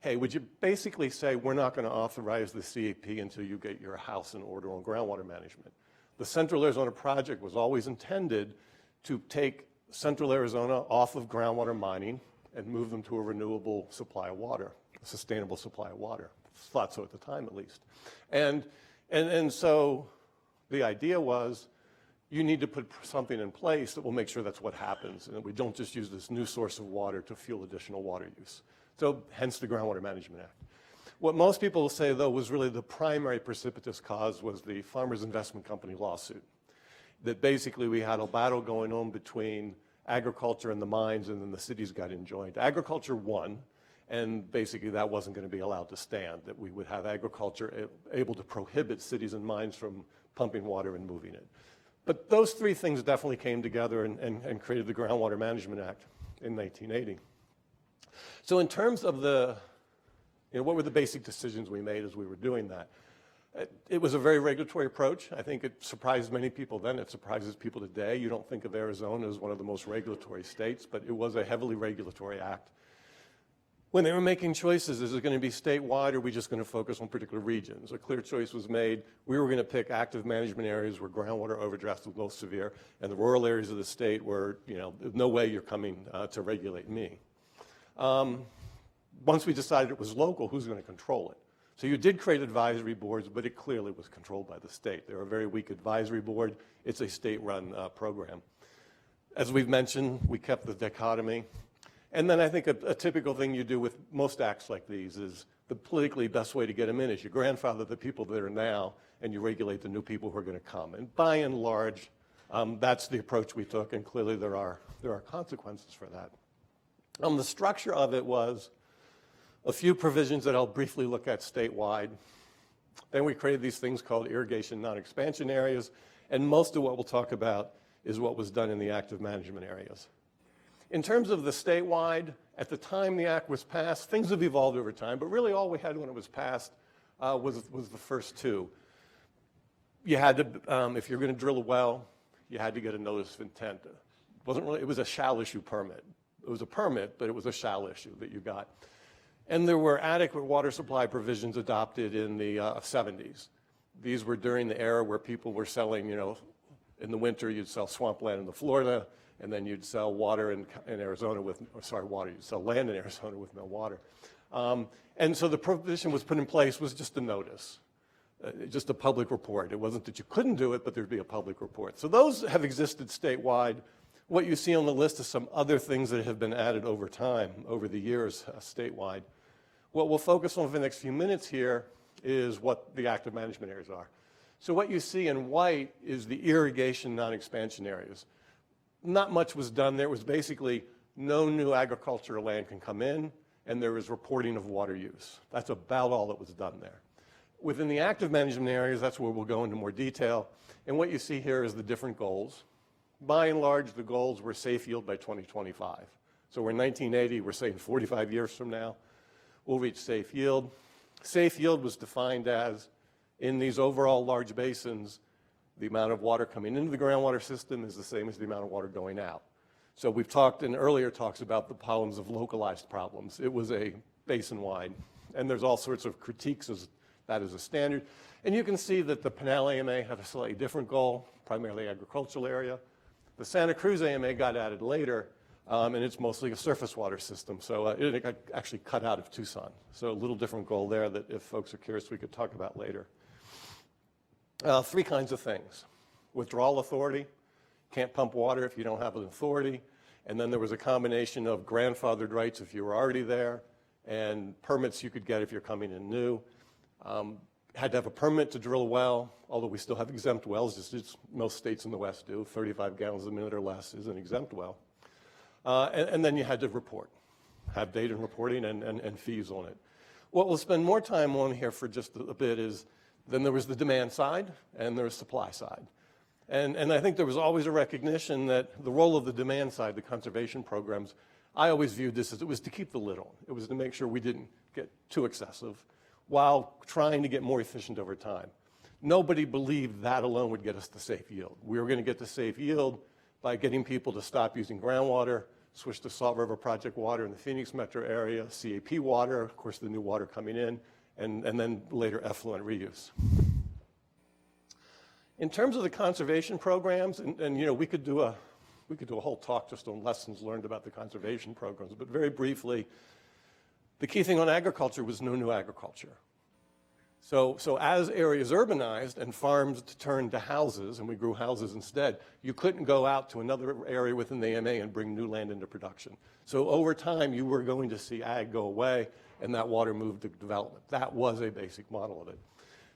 hey, would you basically say we're not going to authorize the CAP until you get your house in order on groundwater management? The Central Arizona project was always intended to take Central Arizona off of groundwater mining and move them to a renewable supply of water, a sustainable supply of water. Thought so at the time, at least. And so the idea was, you need to put something in place that will make sure that's what happens, and that we don't just use this new source of water to fuel additional water use. So hence the Groundwater Management Act. What most people say, though, was really the primary precipitous cause was the Farmers Investment Company lawsuit. That basically we had a battle going on between agriculture and the mines, and then the cities got enjoined. Agriculture won, and basically that wasn't going to be allowed to stand, that we would have agriculture able to prohibit cities and mines from pumping water and moving it. But those three things definitely came together and created the Groundwater Management Act in 1980. So in terms of what were the basic decisions we made as we were doing that? It was a very regulatory approach. I think it surprised many people then. It surprises people today. You don't think of Arizona as one of the most regulatory states, but it was a heavily regulatory act. When they were making choices, is it going to be statewide or are we just going to focus on particular regions? A clear choice was made. We were going to pick active management areas where groundwater overdraft was most severe, and the rural areas of the state where, there's no way you're coming to regulate me. Once we decided it was local, who's going to control it? So you did create advisory boards, but it clearly was controlled by the state. They're a very weak advisory board. It's a state-run program. As we've mentioned, we kept the dichotomy. And then I think a typical thing you do with most acts like these is the politically best way to get them in is you grandfather the people that are now and you regulate the new people who are going to come. And by and large, that's the approach we took, and clearly there are consequences for that. The structure of it was a few provisions that I'll briefly look at statewide. Then we created these things called irrigation non-expansion areas, and most of what we'll talk about is what was done in the active management areas. In terms of the statewide, at the time the act was passed, things have evolved over time, but really all we had when it was passed was the first two. You had to, if you're going to drill a well, you had to get a notice of intent. It was a shall issue permit. It was a permit, but it was a shall issue that you got. And there were adequate water supply provisions adopted in the 70s. These were during the era where people were selling, in the winter you'd sell swampland in Florida, and then you'd sell water in Arizona you'd sell land in Arizona with no water. And so the provision was put in place was just a notice, just a public report. It wasn't that you couldn't do it, but there'd be a public report. So those have existed statewide. What you see on the list is some other things that have been added over time, over the years, statewide. What we'll focus on for the next few minutes here is what the active management areas are. So what you see in white is the irrigation non-expansion areas. Not much was done there. It was basically no new agricultural land can come in, and there was reporting of water use. That's about all that was done there. Within the active management areas, that's where we'll go into more detail. And what you see here is the different goals. By and large, the goals were safe yield by 2025. So we're in 1980, we're saying 45 years from now, we'll reach safe yield. Safe yield was defined as, in these overall large basins, the amount of water coming into the groundwater system is the same as the amount of water going out. So we've talked in earlier talks about the problems of localized problems. It was a basin-wide, and there's all sorts of critiques as that is a standard. And you can see that the Pinal AMA had a slightly different goal, primarily agricultural area. The Santa Cruz AMA got added later, and it's mostly a surface water system. So it got actually cut out of Tucson. So a little different goal there that if folks are curious, we could talk about later. Three kinds of things. Withdrawal authority, can't pump water if you don't have an authority. And then there was a combination of grandfathered rights if you were already there, and permits you could get if you're coming in new. Had to have a permit to drill a well, although we still have exempt wells, just as most states in the West do. 35 gallons a minute or less is an exempt well. And then you had to report, have data and reporting and fees on it. What we'll spend more time on here for just a bit is, then there was the demand side and there was supply side. And I think there was always a recognition that the role of the demand side, the conservation programs, I always viewed this as it was to keep the lid on. It was to make sure we didn't get too excessive while trying to get more efficient over time. Nobody believed that alone would get us to safe yield. We were going to get to safe yield by getting people to stop using groundwater, switch to Salt River Project water in the Phoenix metro area, CAP water, of course the new water coming in, and then later effluent reuse. In terms of the conservation programs, and you know, we could do a whole talk just on lessons learned about the conservation programs, but very briefly, the key thing on agriculture was no new agriculture. So as areas urbanized and farms turned to houses, and we grew houses instead, you couldn't go out to another area within the AMA and bring new land into production. So over time, you were going to see ag go away, and that water moved to development. That was a basic model of it.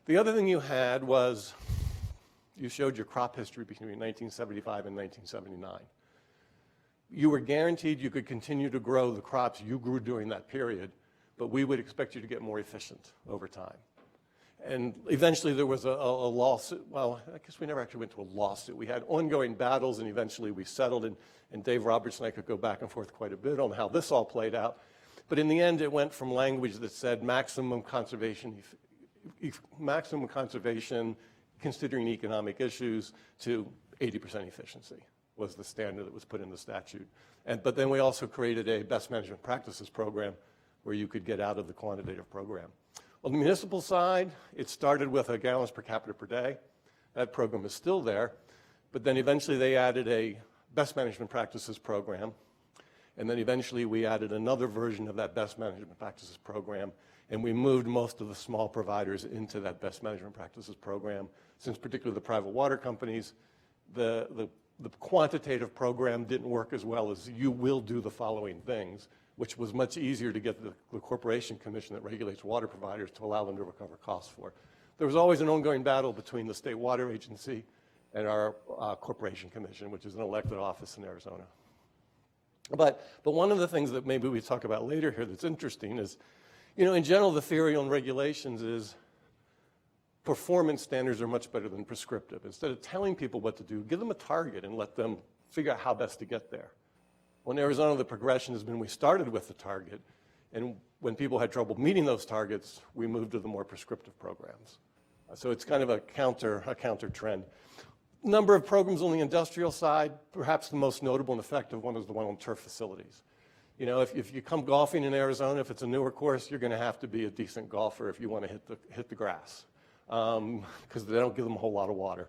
The other thing you had was, you showed your crop history between 1975 and 1979. You were guaranteed you could continue to grow the crops you grew during that period, but we would expect you to get more efficient over time. And eventually there was a lawsuit. Well, I guess we never actually went to a lawsuit. We had ongoing battles, and eventually we settled, and Dave Roberts and I could go back and forth quite a bit on how this all played out. But in the end, it went from language that said maximum conservation considering economic issues to 80% efficiency was the standard that was put in the statute. But then we also created a best management practices program where you could get out of the quantitative program. On the municipal side, it started with a gallons per capita per day. That program is still there, but then eventually they added a best management practices program, and then eventually we added another version of that best management practices program, and we moved most of the small providers into that best management practices program, since particularly the private water companies, the quantitative program didn't work as well as you will do the following things, which was much easier to get the Corporation Commission that regulates water providers to allow them to recover costs for. There was always an ongoing battle between the State Water Agency and our Corporation Commission, which is an elected office in Arizona. But one of the things that maybe we talk about later here that's interesting is, you know, in general, the theory on regulations is performance standards are much better than prescriptive. Instead of telling people what to do, give them a target and let them figure out how best to get there. Well, in Arizona, the progression has been we started with the target, and when people had trouble meeting those targets, we moved to the more prescriptive programs. So it's kind of a counter trend. Number of programs on the industrial side, perhaps the most notable and effective one is the one on turf facilities. You know, if you come golfing in Arizona, if it's a newer course, you're going to have to be a decent golfer if you want to hit the grass, because they don't give them a whole lot of water.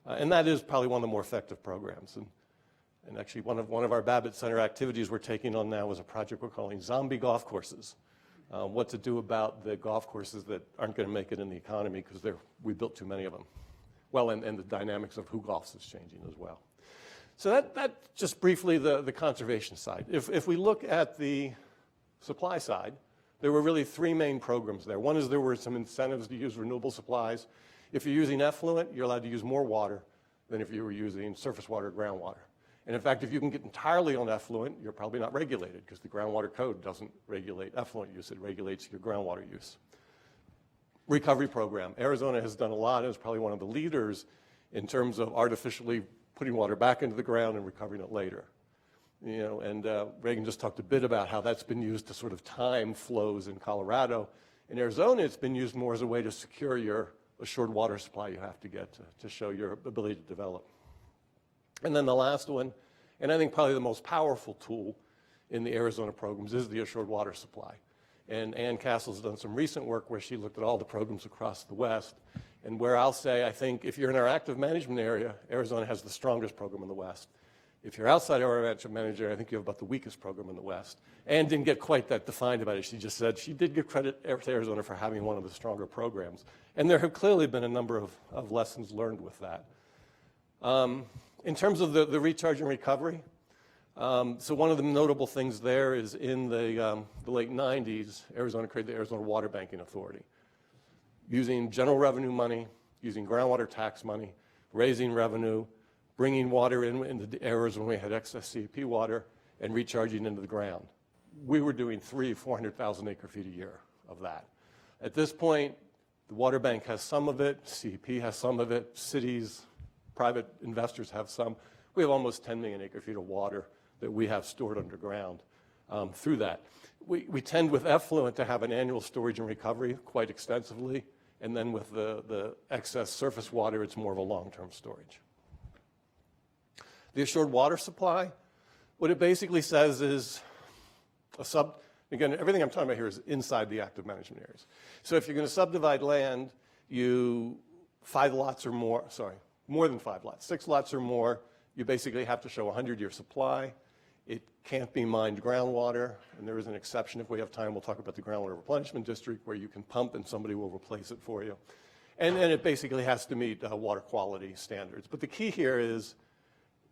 And that is probably one of the more effective programs. And actually, one of our Babbitt Center activities we're taking on now is a project we're calling Zombie Golf Courses. What to do about the golf courses that aren't going to make it in the economy because we built too many of them. Well, and the dynamics of who golfs is changing as well. So that just briefly the conservation side. If we look at the supply side, there were really three main programs there. One is there were some incentives to use renewable supplies. If you're using effluent, you're allowed to use more water than if you were using surface water or groundwater. And in fact, if you can get entirely on effluent, you're probably not regulated because the groundwater code doesn't regulate effluent use, it regulates your groundwater use. Recovery program. Arizona has done a lot and is probably one of the leaders in terms of artificially putting water back into the ground and recovering it later. You know, and Reagan just talked a bit about how that's been used to sort of time flows in Colorado. In Arizona, it's been used more as a way to secure your assured water supply you have to get to show your ability to develop. And then the last one, and I think probably the most powerful tool in the Arizona programs is the assured water supply. And Ann Castle's done some recent work where she looked at all the programs across the West, and where I'll say, I think if you're in our active management area, Arizona has the strongest program in the West. If you're outside our active management area, I think you have about the weakest program in the West. Ann didn't get quite that defined about it. She just said she did give credit to Arizona for having one of the stronger programs. And there have clearly been a number of lessons learned with that. In terms of the recharge and recovery, so one of the notable things there is in the late 90s, Arizona created the Arizona Water Banking Authority. Using general revenue money, using groundwater tax money, raising revenue, bringing water into the areas when we had excess CEP water, and recharging into the ground. We were doing 400,000 acre feet a year of that. At this point, the water bank has some of it, CEP has some of it, cities, private investors have some. We have almost 10 million acre feet of water that we have stored underground through that. We tend with effluent to have an annual storage and recovery quite extensively, and then with the excess surface water, it's more of a long-term storage. The assured water supply, what it basically says is again, everything I'm talking about here is inside the active management areas. So if you're going to subdivide land, 5 lots or more, more than 5 lots, 6 lots or more, you basically have to show a 100-year supply. It can't be mined groundwater, and there is an exception. If we have time, we'll talk about the groundwater replenishment district where you can pump and somebody will replace it for you. And then it basically has to meet water quality standards. But the key here is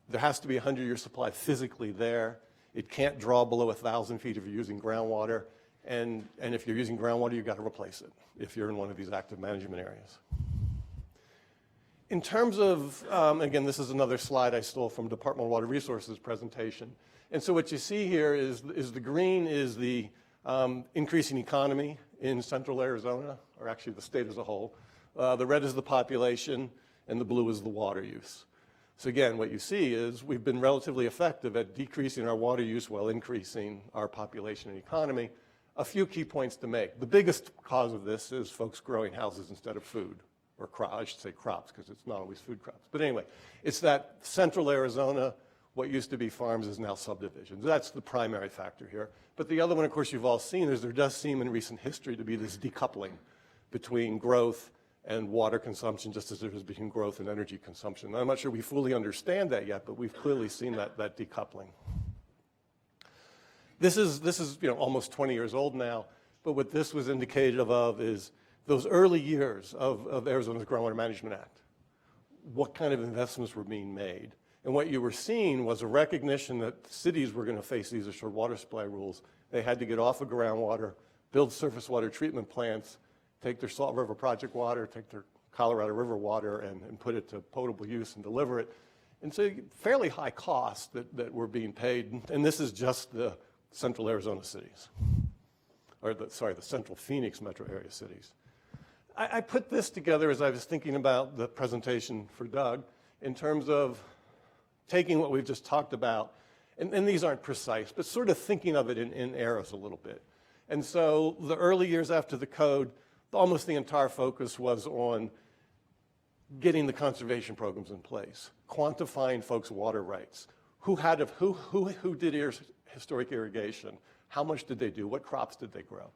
there has to be a 100-year supply physically there. It can't draw below 1,000 feet if you're using groundwater. And if you're using groundwater, you've got to replace it if you're in one of these active management areas. In terms of, again, this is another slide I stole from Department of Water Resources presentation. And so what you see here is the green is the increasing economy in central Arizona, or actually the state as a whole. The red is the population, and the blue is the water use. So again, what you see is we've been relatively effective at decreasing our water use while increasing our population and economy. A few key points to make. The biggest cause of this is folks growing houses instead of food, or I should say crops, because it's not always food crops. But anyway, it's that central Arizona, what used to be farms is now subdivisions. That's the primary factor here. But the other one, of course, you've all seen is there does seem in recent history to be this decoupling between growth and water consumption, just as there is between growth and energy consumption. I'm not sure we fully understand that yet, but we've clearly seen that decoupling. This is almost 20 years old now, but what this was indicative of is those early years of Arizona's Groundwater Management Act. What kind of investments were being made? And what you were seeing was a recognition that cities were going to face these assured water supply rules. They had to get off of groundwater, build surface water treatment plants, take their Salt River Project water, take their Colorado River water, and put it to potable use and deliver it. And so fairly high costs that were being paid. And this is just the central Arizona cities, or the central Phoenix metro area cities. I put this together as I was thinking about the presentation for Doug in terms of taking what we've just talked about, and these aren't precise, but sort of thinking of it in eras a little bit. And so the early years after the code, almost the entire focus was on getting the conservation programs in place, quantifying folks' water rights. Who did historic irrigation? How much did they do? What crops did they grow?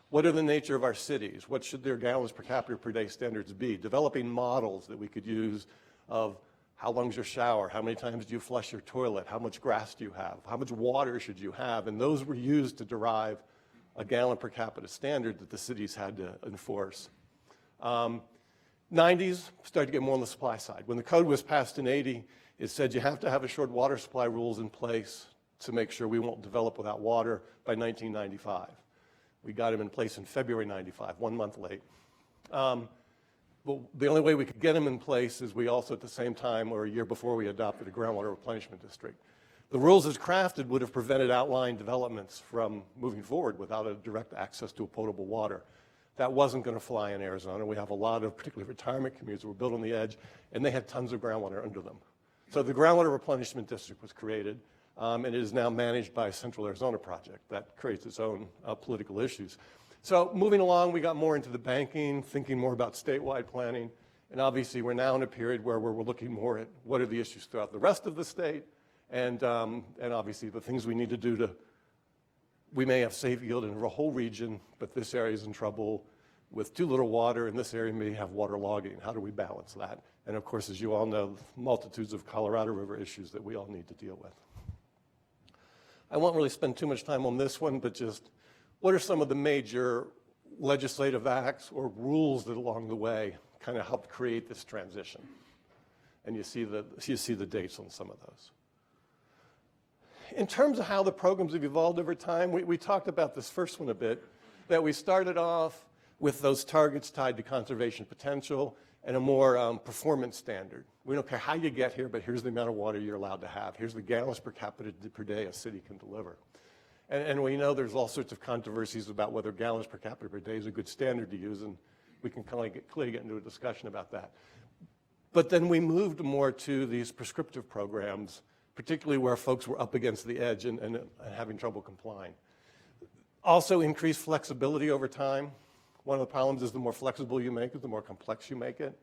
What are the nature of our cities? What should their gallons per capita per day standards be? Developing models that we could use of how long's your shower? How many times do you flush your toilet? How much grass do you have? How much water should you have? And those were used to derive a gallon per capita standard that the cities had to enforce. 90s started to get more on the supply side. When the code was passed in 80, It said you have to have assured water supply rules in place to make sure we won't develop without water by 1995. We got them in place in February 95, 1 month late. But the only way we could get them in place is we also at the same time, or a year before, we adopted a groundwater replenishment district. The rules as crafted would have prevented outlying developments from moving forward without a direct access to potable water. That wasn't going to fly in Arizona. We have a lot of, particularly retirement communities that were built on the edge, and they had tons of groundwater under them. So the groundwater replenishment district was created, and it is now managed by a Central Arizona project that creates its own political issues. So moving along, we got more into the banking, thinking more about statewide planning, and obviously we're now in a period where we're looking more at what are the issues throughout the rest of the state, and obviously the things we need to do to, we may have safe yield in a whole region, but this area is in trouble with too little water, and this area may have water logging. How do we balance that? And of course, as you all know, multitudes of Colorado River issues that we all need to deal with. I won't really spend too much time on this one, but just what are some of the major legislative acts or rules that along the way kind of helped create this transition? And you see the dates on some of those. In terms of how the programs have evolved over time, we talked about this first one a bit, that we started off with those targets tied to conservation potential and a more performance standard. We don't care how you get here, but here's the amount of water you're allowed to have. Here's the gallons per capita per day a city can deliver. And we know there's all sorts of controversies about whether gallons per capita per day is a good standard to use, and we can clearly get into a discussion about that. But then we moved more to these prescriptive programs, particularly where folks were up against the edge and having trouble complying. Also increased flexibility over time. One of the problems is the more flexible you make it, the more complex you make it.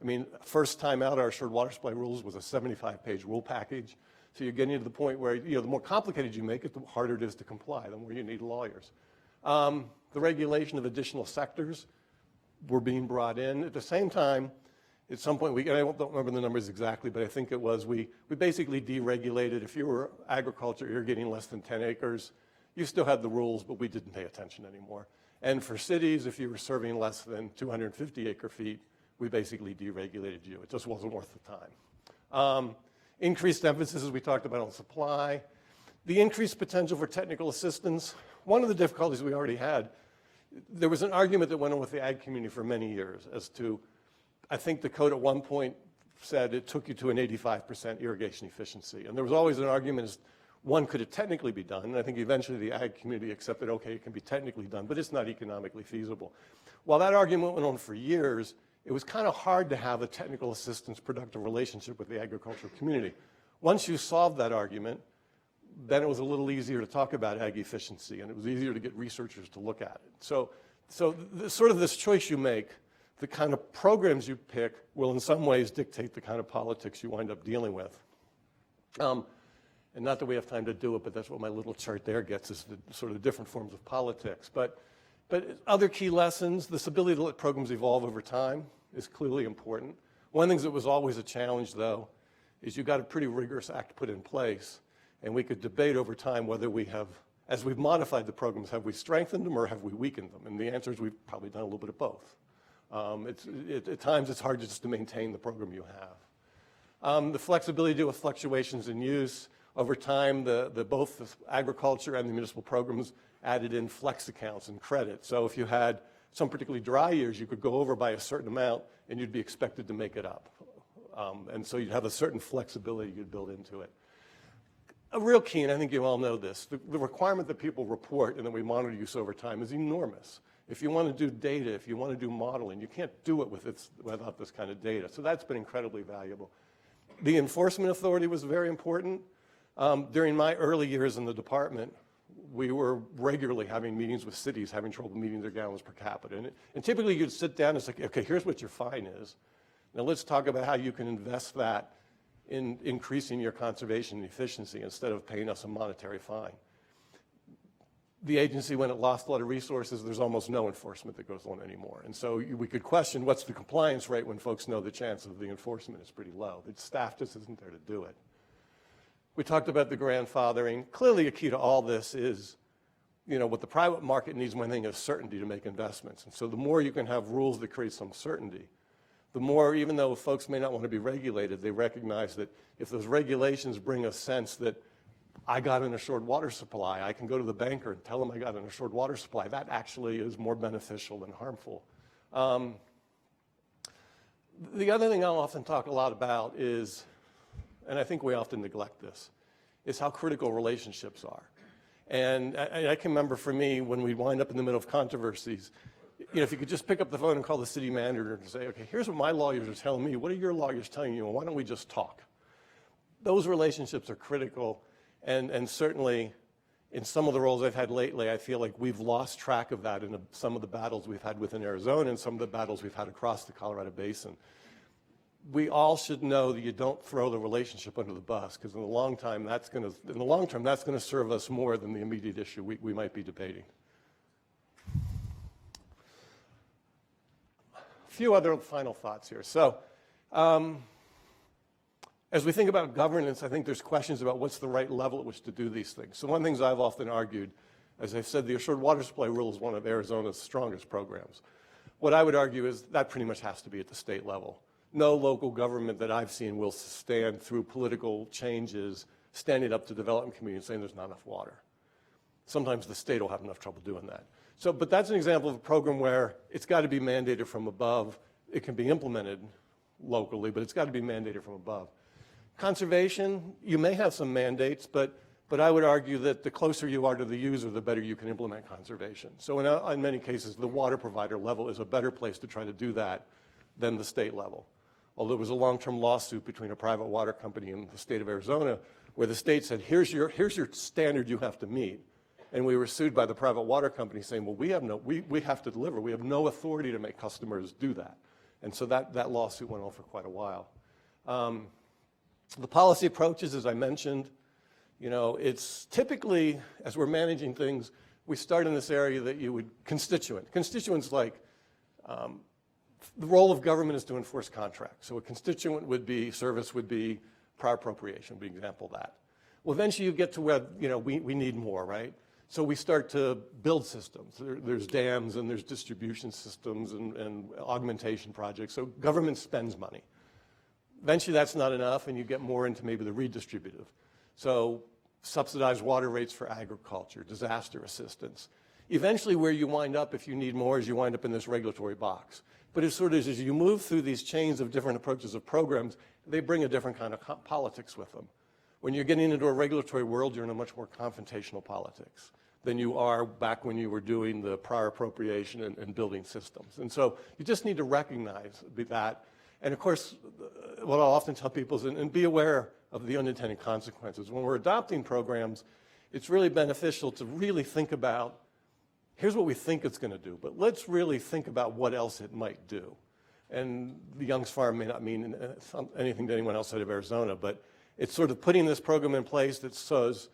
I mean, first time out, our assured water supply rules was a 75-page rule package. So you're getting to the point where, the more complicated you make it, the harder it is to comply, the more you need lawyers. The regulation of additional sectors were being brought in. At the same time, at some point, I don't remember the numbers exactly, but I think it was, we basically deregulated. If you were agriculture irrigating less than 10 acres, you still had the rules, but we didn't pay attention anymore. And for cities, if you were serving less than 250 acre feet, we basically deregulated you. It just wasn't worth the time. Increased emphasis, as we talked about, on supply. The increased potential for technical assistance. One of the difficulties we already had, there was an argument that went on with the ag community for many years as to, I think the code at one point said it took you to an 85% irrigation efficiency. And there was always an argument as one, could it technically be done? And I think eventually the ag community accepted, okay, it can be technically done, but it's not economically feasible. While that argument went on for years, it was kind of hard to have a technical assistance productive relationship with the agricultural community. Once you solved that argument, then it was a little easier to talk about ag efficiency, and it was easier to get researchers to look at it. So sort of this choice you make, the kind of programs you pick will in some ways dictate the kind of politics you wind up dealing with. And not that we have time to do it, but that's what my little chart there gets, is the sort of different forms of politics. But other key lessons, this ability to let programs evolve over time is clearly important. One of the things that was always a challenge, though, is you got a pretty rigorous act put in place, and we could debate over time whether we have, as we've modified the programs, have we strengthened them or have we weakened them? And the answer is we've probably done a little bit of both. At times it's hard just to maintain the program you have. The flexibility to deal with fluctuations in use. Over time, both the agriculture and the municipal programs added in flex accounts and credit. So if you had some particularly dry years, you could go over by a certain amount and you'd be expected to make it up. And so you'd have a certain flexibility you'd build into it. A real key, and I think you all know this, the requirement that people report and that we monitor use over time is enormous. If you want to do data, if you want to do modeling, you can't do it without this kind of data. So that's been incredibly valuable. The enforcement authority was very important. During my early years in the department, we were regularly having meetings with cities, having trouble meeting their gallons per capita. And typically you'd sit down and say, okay, here's what your fine is. Now let's talk about how you can invest that in increasing your conservation efficiency instead of paying us a monetary fine. The agency, when it lost a lot of resources, there's almost no enforcement that goes on anymore. And so we could question what's the compliance rate when folks know the chance of the enforcement is pretty low. The staff just isn't there to do it. We talked about the grandfathering. Clearly a key to all this is, what the private market needs one thing is certainty to make investments. And so the more you can have rules that create some certainty, the more, even though folks may not want to be regulated, they recognize that if those regulations bring a sense that I got an assured water supply, I can go to the banker and tell them I got an assured water supply, that actually is more beneficial than harmful. The other thing I'll often talk a lot about is, and I think we often neglect this, is how critical relationships are. And I can remember for me, when we wind up in the middle of controversies, if you could just pick up the phone and call the city manager and say, okay, here's what my lawyers are telling me, what are your lawyers telling you, and why don't we just talk? Those relationships are critical, and certainly in some of the roles I've had lately, I feel like we've lost track of that in some of the battles we've had within Arizona and some of the battles we've had across the Colorado Basin. We all should know that you don't throw the relationship under the bus, because in the long term, that's going to serve us more than the immediate issue we might be debating. A few other final thoughts here. So, as we think about governance, I think there's questions about what's the right level at which to do these things. So one of the things I've often argued, as I've said, the Assured Water Supply Rule is one of Arizona's strongest programs. What I would argue is that pretty much has to be at the state level. No local government that I've seen will stand through political changes, standing up to development communities saying there's not enough water. Sometimes the state will have enough trouble doing that. So, but that's an example of a program where it's got to be mandated from above. It can be implemented locally, but it's got to be mandated from above. Conservation, you may have some mandates, but I would argue that the closer you are to the user, the better you can implement conservation. So in many cases, the water provider level is a better place to try to do that than the state level. Although there was a long-term lawsuit between a private water company and the state of Arizona, where the state said, here's your standard you have to meet. And we were sued by the private water company saying, well, we have to deliver. We have no authority to make customers do that. And so that lawsuit went on for quite a while. The policy approaches, as I mentioned, it's typically, as we're managing things, we start in this area that you would Constituents like, the role of government is to enforce contracts. So a constituent service would be prior appropriation, would be an example of that. Well, eventually you get to where, we need more, right? So we start to build systems. There's dams and there's distribution systems and augmentation projects. So government spends money. Eventually that's not enough, and you get more into maybe the redistributive. So subsidized water rates for agriculture, disaster assistance. Eventually where you wind up, if you need more, is you wind up in this regulatory box. But it's sort of as you move through these chains of different approaches of programs, they bring a different kind of politics with them. When you're getting into a regulatory world, you're in a much more confrontational politics than you are back when you were doing the prior appropriation and building systems. And so you just need to recognize that. And of course, what I'll often tell people is, and be aware of the unintended consequences. When we're adopting programs, it's really beneficial to really think about, here's what we think it's going to do, but let's really think about what else it might do. And the Young's Farm may not mean anything to anyone outside of Arizona, but it's sort of putting this program in place that shows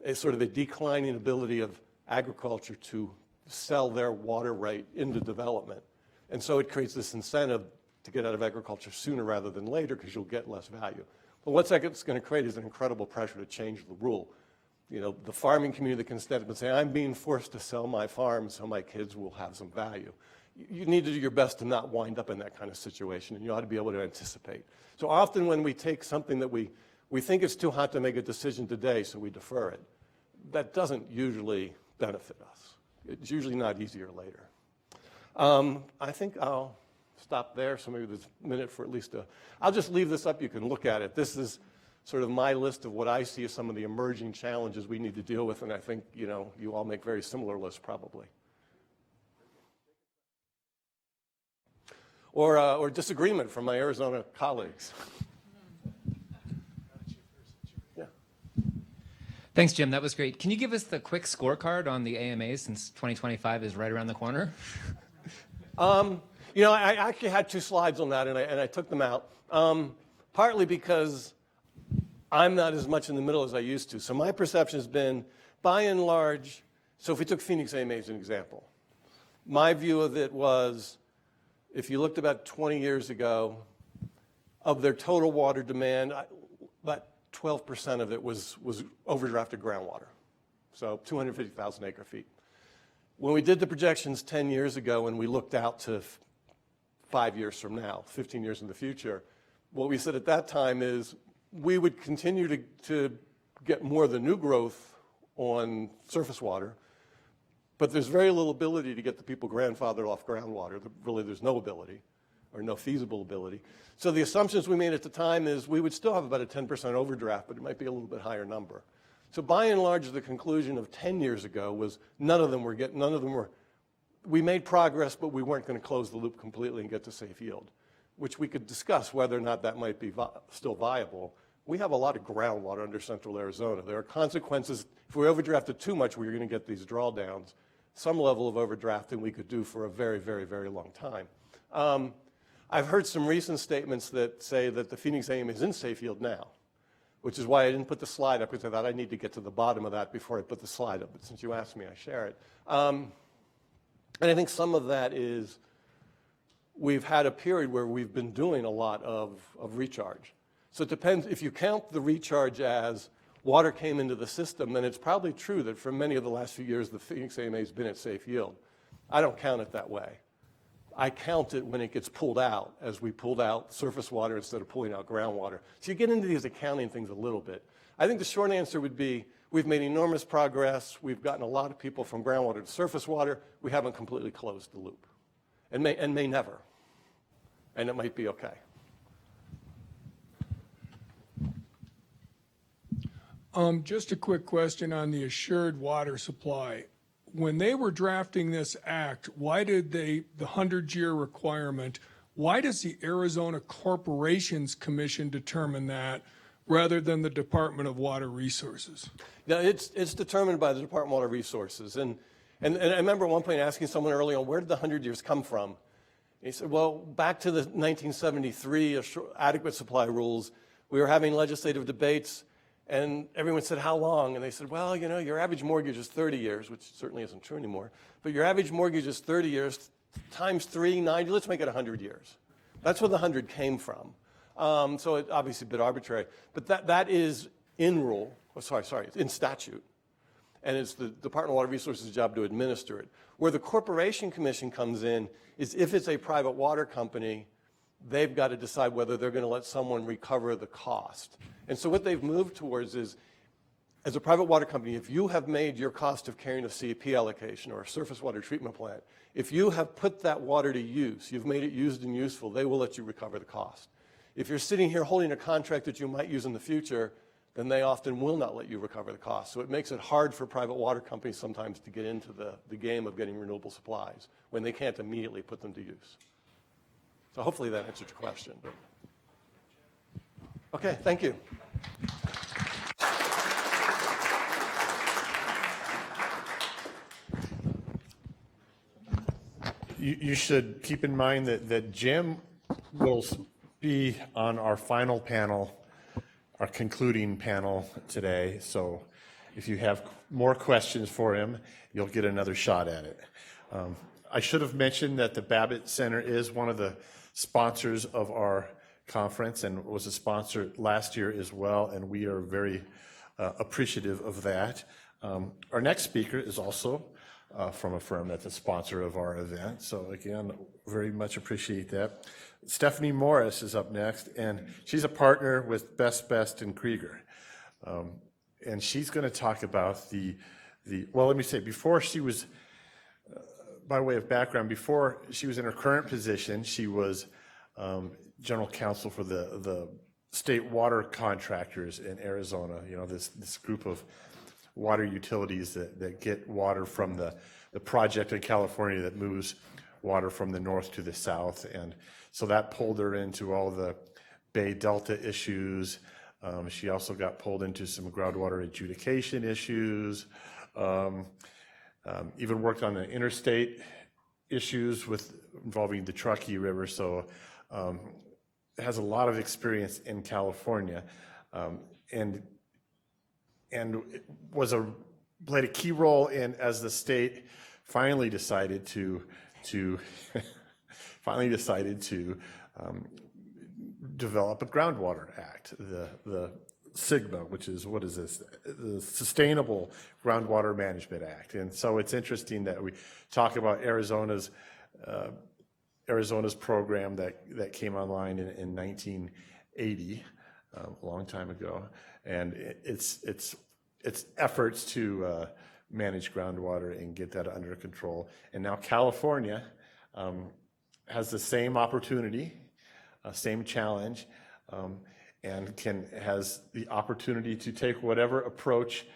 a sort of a declining ability of agriculture to sell their water right into development. And so it creates this incentive to get out of agriculture sooner rather than later because you'll get less value. But what that's going to create is an incredible pressure to change the rule. The farming community can step up and say, I'm being forced to sell my farm so my kids will have some value. You need to do your best to not wind up in that kind of situation, and you ought to be able to anticipate. So often when we take something that we think it's too hot to make a decision today, so we defer it, that doesn't usually benefit us. It's usually not easier later. I think I'll stop there, so maybe there's a minute for at least I'll just leave this up, you can look at it. This is sort of my list of what I see as some of the emerging challenges we need to deal with, and I think, you all make very similar lists probably. Or disagreement from my Arizona colleagues. Yeah. Thanks, Jim. That was great. Can you give us the quick scorecard on the AMAs since 2025 is right around the corner? I actually had 2 slides on that, and I took them out, partly because I'm not as much in the middle as I used to. So my perception has been, by and large, so if we took Phoenix AMA as an example, my view of it was, if you looked about 20 years ago, of their total water demand, about 12% of it was overdrafted groundwater, so 250,000 acre feet. When we did the projections 10 years ago and we looked out to 5 years from now, 15 years in the future. What we said at that time is we would continue to get more of the new growth on surface water, but there's very little ability to get the people grandfathered off groundwater. Really, there's no ability or no feasible ability. So the assumptions we made at the time is we would still have about a 10% overdraft, but it might be a little bit higher number. So by and large, the conclusion of 10 years ago was we made progress, but we weren't going to close the loop completely and get to safe yield, which we could discuss whether or not that might be still viable. We have a lot of groundwater under central Arizona. There are consequences. If we overdrafted too much, we were going to get these drawdowns. Some level of overdrafting we could do for a very, very, very long time. I've heard some recent statements that say that the Phoenix AMA is in safe yield now, which is why I didn't put the slide up, because I thought I need to get to the bottom of that before I put the slide up. But since you asked me, I share it. And I think some of that is we've had a period where we've been doing a lot of recharge. So it depends. If you count the recharge as water came into the system, then it's probably true that for many of the last few years, the Phoenix AMA has been at safe yield. I don't count it that way. I count it when it gets pulled out, as we pulled out surface water instead of pulling out groundwater. So you get into these accounting things a little bit. I think the short answer would be we've made enormous progress. We've gotten a lot of people from groundwater to surface water. We haven't completely closed the loop, and may never. And it might be okay. Just a quick question on the assured water supply. When they were drafting this act, why did the 100-year requirement, why does the Arizona Corporations Commission determine that rather than the Department of Water Resources? Now, it's determined by the Department of Water Resources. And I remember at one point asking someone early on, where did the 100 years come from? He said, well, back to the 1973 adequate supply rules, we were having legislative debates. And everyone said, how long? And they said, well, you know, your average mortgage is 30 years, which certainly isn't true anymore. But your average mortgage is 30 years times 3, 90, let's make it 100 years. That's where the 100 came from. So it's obviously a bit arbitrary. But that is in rule, in statute. And it's the Department of Water Resources' job to administer it. Where the Corporation Commission comes in is if it's a private water company, they've got to decide whether they're going to let someone recover the cost. And so what they've moved towards is, as a private water company, if you have made your cost of carrying a CEP allocation or a surface water treatment plant, if you have put that water to use, you've made it used and useful, they will let you recover the cost. If you're sitting here holding a contract that you might use in the future, then they often will not let you recover the cost. So it makes it hard for private water companies sometimes to get into the game of getting renewable supplies when they can't immediately put them to use. So hopefully that answered your question. Okay, thank you. You should keep in mind that Jim will be on our final panel, our concluding panel today. So if you have more questions for him, you'll get another shot at it. I should have mentioned that the Babbitt Center is one of the sponsors of our conference and was a sponsor last year as well, and we are very appreciative of that. Our next speaker is also from a firm that's a sponsor of our event, so again, very much appreciate that. Stefanie Morris is up next, and she's a partner with Best and Krieger, and she's going to talk about well, let me say, before she was, by way of background, before she was in her current position, she was general counsel for the state water contractors in Arizona, you know, this group of water utilities that get water from the project in California that moves water from the north to the south. And so that pulled her into all the Bay Delta issues. She also got pulled into some groundwater adjudication issues, even worked on the interstate issues involving the Truckee River. So has a lot of experience in California, and played a key role in as the state finally decided to develop a Groundwater Act, the SGMA, which is, what is this? The Sustainable Groundwater Management Act. And so it's interesting that we talk about Arizona's Arizona's program that came online in 1980, a long time ago, and it's efforts to manage groundwater and get that under control. And now California has the same opportunity, same challenge, and has the opportunity to take whatever approach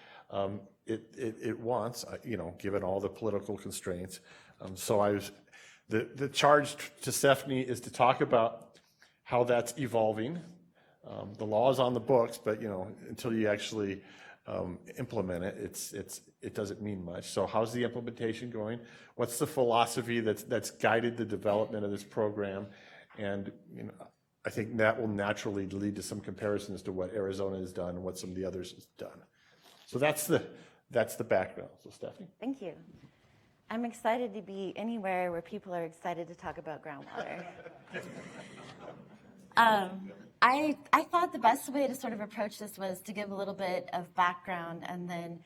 it wants, given all the political constraints. So the charge to Stefanie is to talk about how that's evolving. The law is on the books, but until you actually implement it, it doesn't mean much. So how's the implementation going? What's the philosophy that's guided the development of this program? And I think that will naturally lead to some comparisons to what Arizona has done and what some of the others has done. So that's the background. So Stefanie. Thank you. I'm excited to be anywhere where people are excited to talk about groundwater. I thought the best way to sort of approach this was to give a little bit of background, and then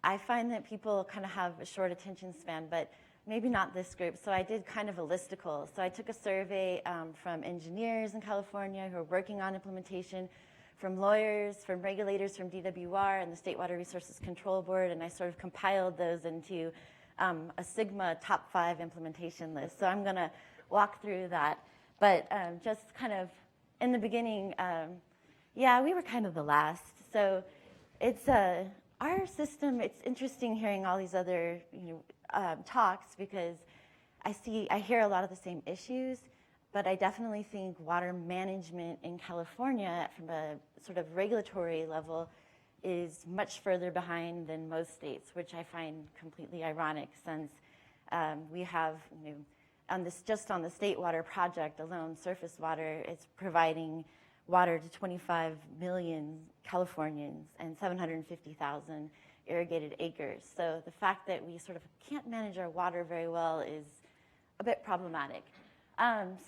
I find that people kind of have a short attention span, but maybe not this group. So I did kind of a listicle. So I took a survey from engineers in California who are working on implementation, from lawyers, from regulators, from DWR and the State Water Resources Control Board, and I sort of compiled those into a SGMA top 5 implementation list. So I'm going to walk through that. But just kind of in the beginning, yeah, we were kind of the last. So it's our system. It's interesting hearing all these other talks, because I hear a lot of the same issues, but I definitely think water management in California from a sort of regulatory level is much further behind than most states, which I find completely ironic, since we have, just on the state water project alone, surface water, it's providing water to 25 million Californians and 750,000 irrigated acres. So the fact that we sort of can't manage our water very well is a bit problematic.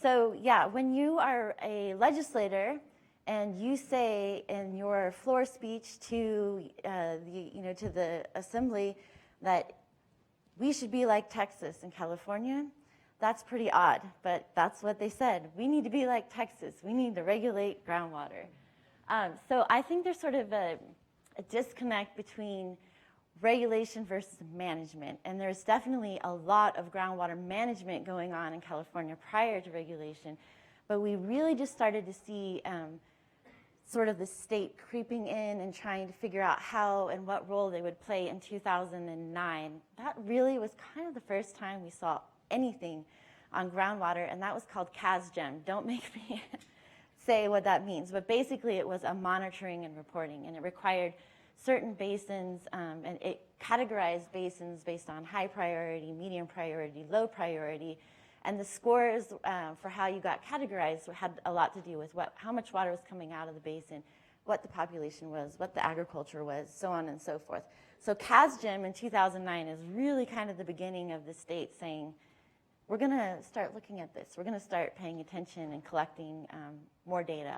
So yeah, when you are a legislator and you say in your floor speech to the assembly that we should be like Texas and California, that's pretty odd, but that's what they said. We need to be like Texas. We need to regulate groundwater. So I think there's sort of a disconnect between regulation versus management, and there's definitely a lot of groundwater management going on in California prior to regulation, but we really just started to see sort of the state creeping in and trying to figure out how and what role they would play in 2009. That really was kind of the first time we saw anything on groundwater, and that was called CASGEM. Don't make me say what that means, but basically it was a monitoring and reporting, and it required certain basins, and it categorized basins based on high priority, medium priority, low priority, and the scores for how you got categorized had a lot to do with how much water was coming out of the basin, what the population was, what the agriculture was, so on and so forth. So CASGEM in 2009 is really kind of the beginning of the state saying, we're going to start looking at this. We're going to start paying attention and collecting more data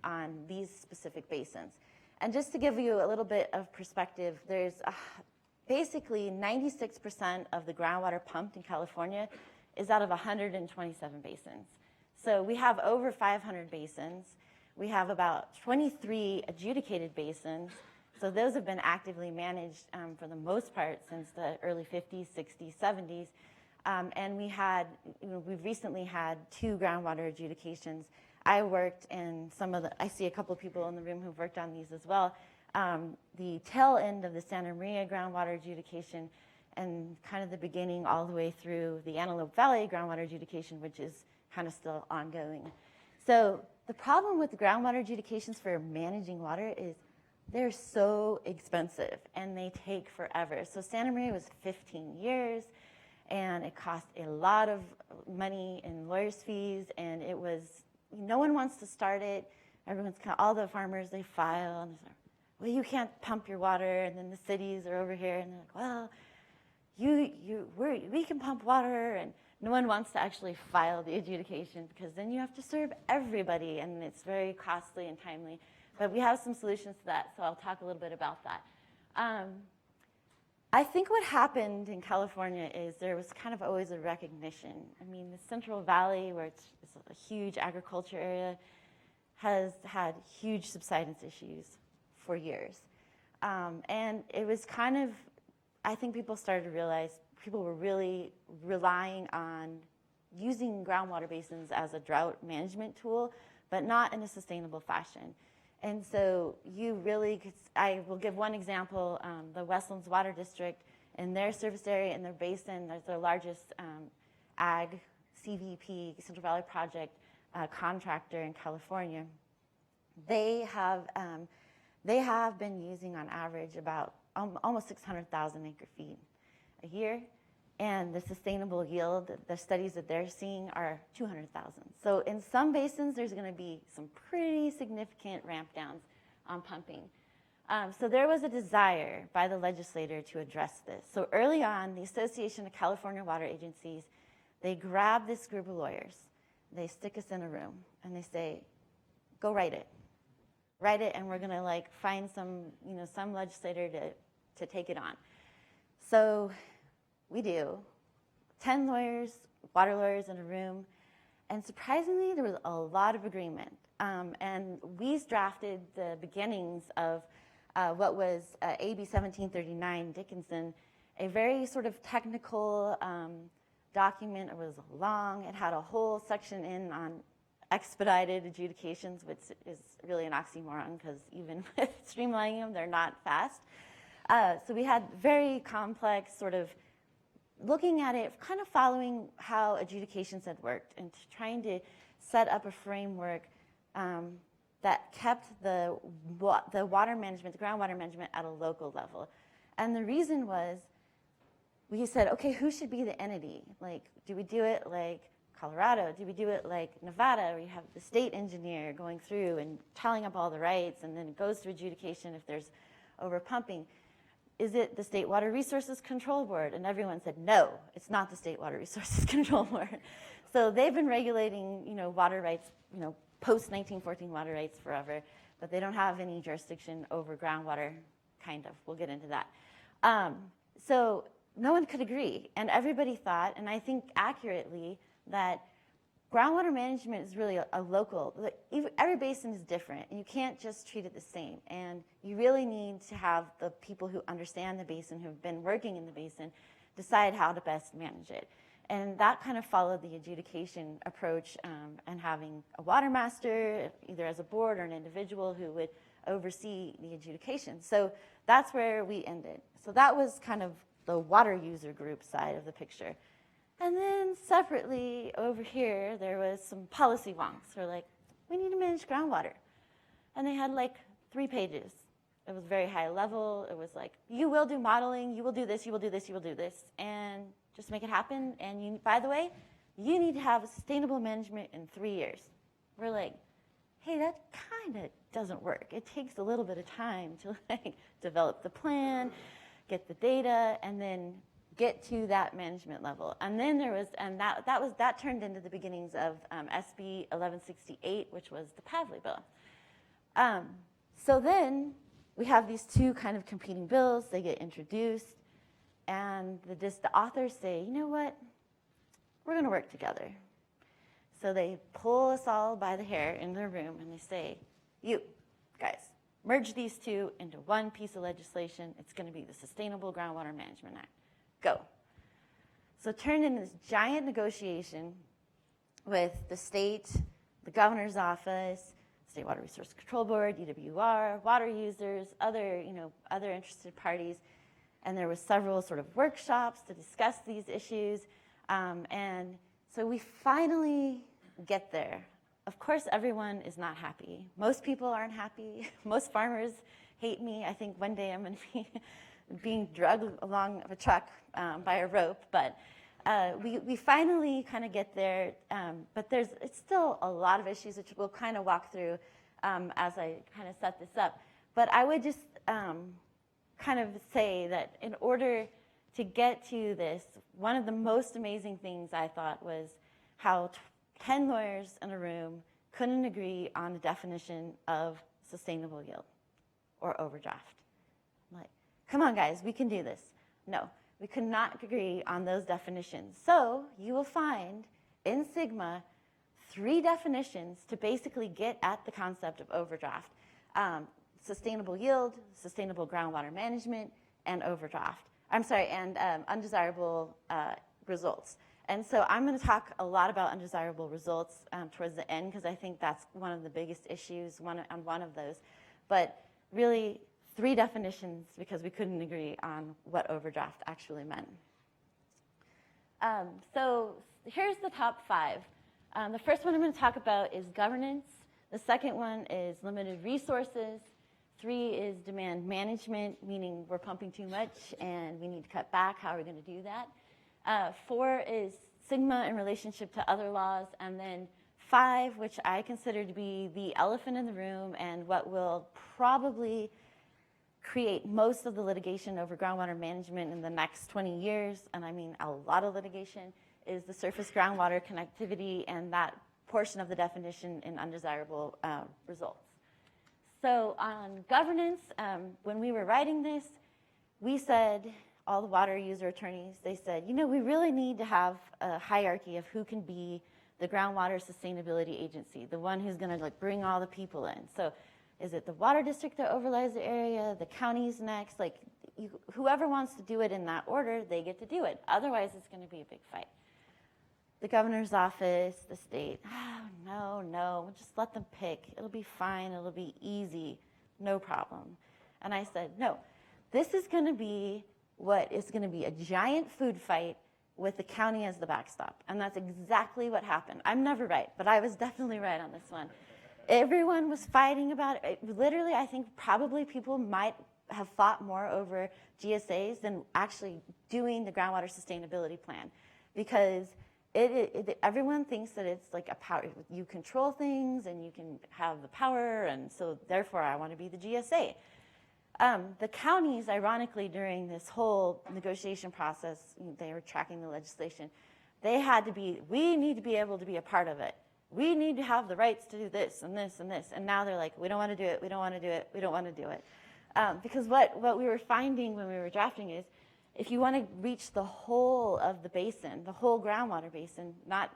on these specific basins. And just to give you a little bit of perspective, there's basically 96% of the groundwater pumped in California is out of 127 basins. So we have over 500 basins. We have about 23 adjudicated basins. So those have been actively managed for the most part since the early 50s, 60s, 70s. And we've recently had 2 groundwater adjudications. I worked in I see a couple of people in the room who've worked on these as well. The tail end of the Santa Maria groundwater adjudication, and kind of the beginning all the way through the Antelope Valley groundwater adjudication, which is kind of still ongoing. So the problem with the groundwater adjudications for managing water is they're so expensive and they take forever. So Santa Maria was 15 years. And it cost a lot of money in lawyers' fees, and it was, no one wants to start it. All the farmers, they file, and they're, well, you can't pump your water, and then the cities are over here, and they're like, well, we can pump water, and no one wants to actually file the adjudication, because then you have to serve everybody, and it's very costly and timely. But we have some solutions to that, so I'll talk a little bit about that. I think what happened in California is there was kind of always a recognition. I mean, the Central Valley, where it's a huge agriculture area, has had huge subsidence issues for years. And it was kind of, I think people started to realize people were really relying on using groundwater basins as a drought management tool, but not in a sustainable fashion. And so you really could, I will give one example, the Westlands Water District, in their service area, in their basin, there's their largest ag CVP, Central Valley Project contractor in California. They have been using on average about almost 600,000 acre feet a year. And the sustainable yield, the studies that they're seeing are 200,000. So in some basins, there's going to be some pretty significant ramp downs on pumping. So there was a desire by the legislator to address this. So early on, the Association of California Water Agencies, they grab this group of lawyers, they stick us in a room, and they say, go write it. Write it, and we're going to like find some legislator to take it on. So we do. 10 lawyers, water lawyers in a room. And surprisingly, there was a lot of agreement. And we drafted the beginnings of what was AB 1739 Dickinson, a very sort of technical document. It was long. It had a whole section in on expedited adjudications, which is really an oxymoron because even with streamlining them, they're not fast. So we had very complex sort of looking at it, kind of following how adjudications had worked and trying to set up a framework that kept the water management, the groundwater management at a local level. And the reason was, we said, okay, who should be the entity? Like, do we do it like Colorado? Do we do it like Nevada, where you have the state engineer going through and tallying up all the rights, and then it goes to adjudication if there's overpumping? Is it the State Water Resources Control Board? And everyone said, no, it's not the State Water Resources Control Board. So they've been regulating, water rights, post-1914 water rights forever, but they don't have any jurisdiction over groundwater, kind of. We'll get into that. So no one could agree. And everybody thought, and I think accurately, that groundwater management is really a local, every basin is different, and you can't just treat it the same. And you really need to have the people who understand the basin, who've been working in the basin, decide how to best manage it. And that kind of followed the adjudication approach, and having a water master, either as a board or an individual who would oversee the adjudication. So that's where we ended. So that was kind of the water user group side of the picture. And then separately over here, there was some policy wonks who were like, we need to manage groundwater. And they had like 3 pages. It was very high level. It was like, you will do modeling, you will do this, you will do this, you will do this, and just make it happen. And you, by the way, you need to have sustainable management in 3 years. We're like, hey, that kind of doesn't work. It takes a little bit of time to like develop the plan, get the data, and then get to that management level. And then there was, and that turned into the beginnings of SB 1168, which was the Pavley bill. So then we have these 2 kind of competing bills. They get introduced, and the authors say, you know what, we're going to work together. So they pull us all by the hair in their room, and they say, you guys, merge these 2 into one piece of legislation. It's going to be the Sustainable Groundwater Management Act. Go. So it turned into this giant negotiation with the state, the governor's office, State Water Resources Control Board, UWR, water users, other interested parties. And there was several sort of workshops to discuss these issues. And so we finally get there. Of course, everyone is not happy. Most people aren't happy. Most farmers hate me. I think one day I'm going to be being dragged along a truck by a rope, but we finally kind of get there. But it's still a lot of issues which we'll kind of walk through as I kind of set this up. But I would just kind of say that in order to get to this, one of the most amazing things I thought was how 10 lawyers in a room couldn't agree on the definition of sustainable yield or overdraft. Like, come on, guys, we can do this. No, we could not agree on those definitions. So you will find in SGMA 3 definitions to basically get at the concept of overdraft. Sustainable yield, sustainable groundwater management, and overdraft. And undesirable results. And so I'm going to talk a lot about undesirable results towards the end, because I think that's one of the biggest issues on one of those. But really, 3 definitions, because we couldn't agree on what overdraft actually meant. So here's the top 5. The first one I'm going to talk about is governance. The second one is limited resources. 3 is demand management, meaning we're pumping too much and we need to cut back. How are we going to do that? 4 is SGMA in relationship to other laws. And then 5, which I consider to be the elephant in the room and what will probably create most of the litigation over groundwater management in the next 20 years, and I mean a lot of litigation, is the surface groundwater connectivity and that portion of the definition in undesirable results. So on governance, when we were writing this, we said, all the water user attorneys, they said, you know, we really need to have a hierarchy of who can be the groundwater sustainability agency, the one who's going to like bring all the people in. So is it the water district that overlies the area, the counties next? Like, whoever wants to do it in that order, they get to do it. Otherwise, it's going to be a big fight. The governor's office, the state, no, just let them pick. It'll be fine. It'll be easy. No problem. And I said, no, this is going to be what is going to be a giant food fight with the county as the backstop. And that's exactly what happened. I'm never right, but I was definitely right on this one. Everyone was fighting about it. Literally, I think probably people might have fought more over GSAs than actually doing the groundwater sustainability plan, because everyone thinks that it's like a power. You control things and you can have the power, and so therefore I want to be the GSA. The counties, ironically, during this whole negotiation process, they were tracking the legislation. They had to be, we need to be able to be a part of it. We need to have the rights to do this and this and this. And now they're like, we don't want to do it, we don't want to do it, we don't want to do it. Because what we were finding when we were drafting is, if you want to reach the whole of the basin, the whole groundwater basin, not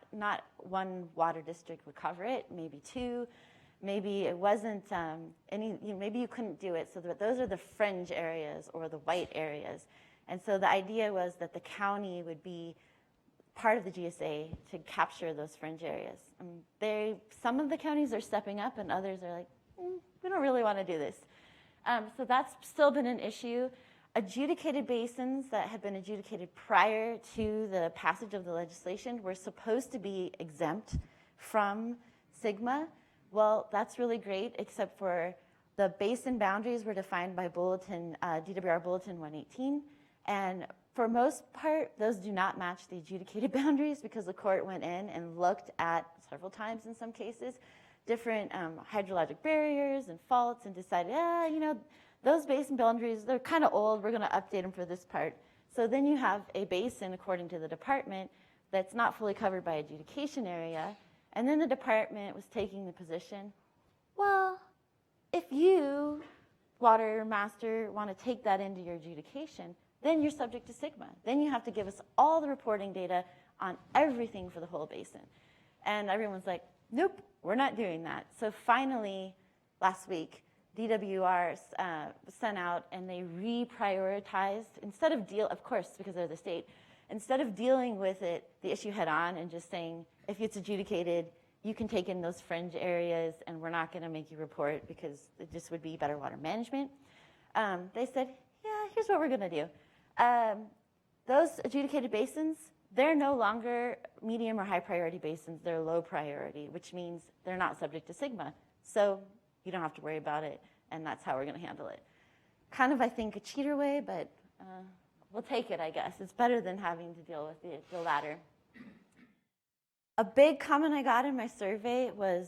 one water district would cover it, maybe 2, maybe it wasn't maybe you couldn't do it. So those are the fringe areas or the white areas. And so the idea was that the county would be part of the GSA to capture those fringe areas. Some of the counties are stepping up and others are like, we don't really want to do this. So that's still been an issue. Adjudicated basins that had been adjudicated prior to the passage of the legislation were supposed to be exempt from SGMA. Well, that's really great, except for the basin boundaries were defined by DWR Bulletin 118. And for most part, those do not match the adjudicated boundaries, because the court went in and looked at, several times in some cases, different hydrologic barriers and faults and decided, those basin boundaries, they're kind of old. We're going to update them for this part. So then you have a basin, according to the department, that's not fully covered by adjudication area. And then the department was taking the position, well, if you, water master, want to take that into your adjudication, then you're subject to SGMA. Then you have to give us all the reporting data on everything for the whole basin. And everyone's like, nope, we're not doing that. So finally, last week, DWR sent out and they reprioritized, of course, because they're the state, instead of dealing with the issue head on and just saying, if it's adjudicated, you can take in those fringe areas and we're not going to make you report because it just would be better water management. They said, yeah, here's what we're going to do. Those adjudicated basins, they're no longer medium or high priority basins. They're low priority, which means they're not subject to SGMA. So you don't have to worry about it, and that's how we're going to handle it. Kind of, I think, a cheater way, but we'll take it, I guess. It's better than having to deal with the latter. A big comment I got in my survey was,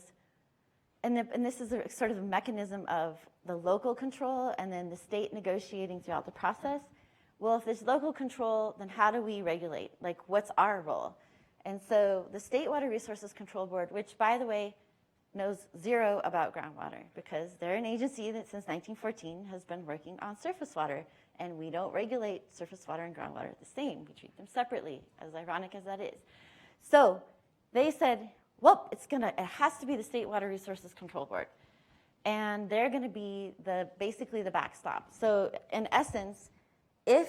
and this is sort of a mechanism of the local control and then the state negotiating throughout the process. Well, if there's local control, then how do we regulate? Like, what's our role? And so the State Water Resources Control Board, which, by the way, knows zero about groundwater, because they're an agency that since 1914 has been working on surface water And we don't regulate surface water and groundwater the same. We treat them separately, as ironic as that is. So they said, well, it has to be the State Water Resources Control Board. And they're going to be basically the backstop. So in essence, if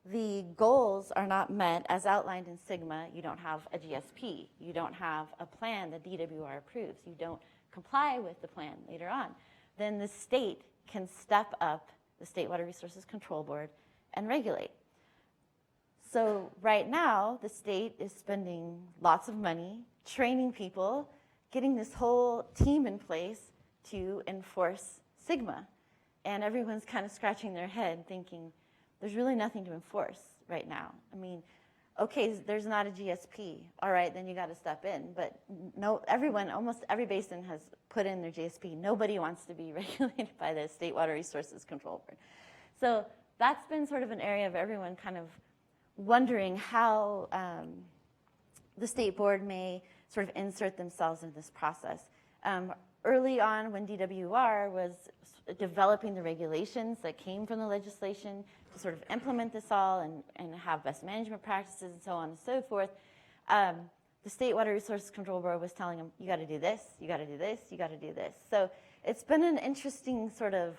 the goals are not met as outlined in SGMA, you don't have a GSP, you don't have a plan the DWR approves, you don't comply with the plan later on, then the state can step up the State Water Resources Control Board and regulate. So right now, the state is spending lots of money, training people, getting this whole team in place to enforce SGMA. And everyone's kind of scratching their head thinking, there's really nothing to enforce right now. I mean, okay, there's not a GSP. All right, then you got to step in. But no, almost every basin has put in their GSP. Nobody wants to be regulated by the State Water Resources Control Board. So that's been sort of an area of everyone kind of wondering how the state board may sort of insert themselves into this process. Early on, when DWR was developing the regulations that came from the legislation to sort of implement this all and have best management practices and so on and so forth, the State Water Resources Control Board was telling them, you got to do this, you got to do this, you got to do this. So it's been an interesting sort of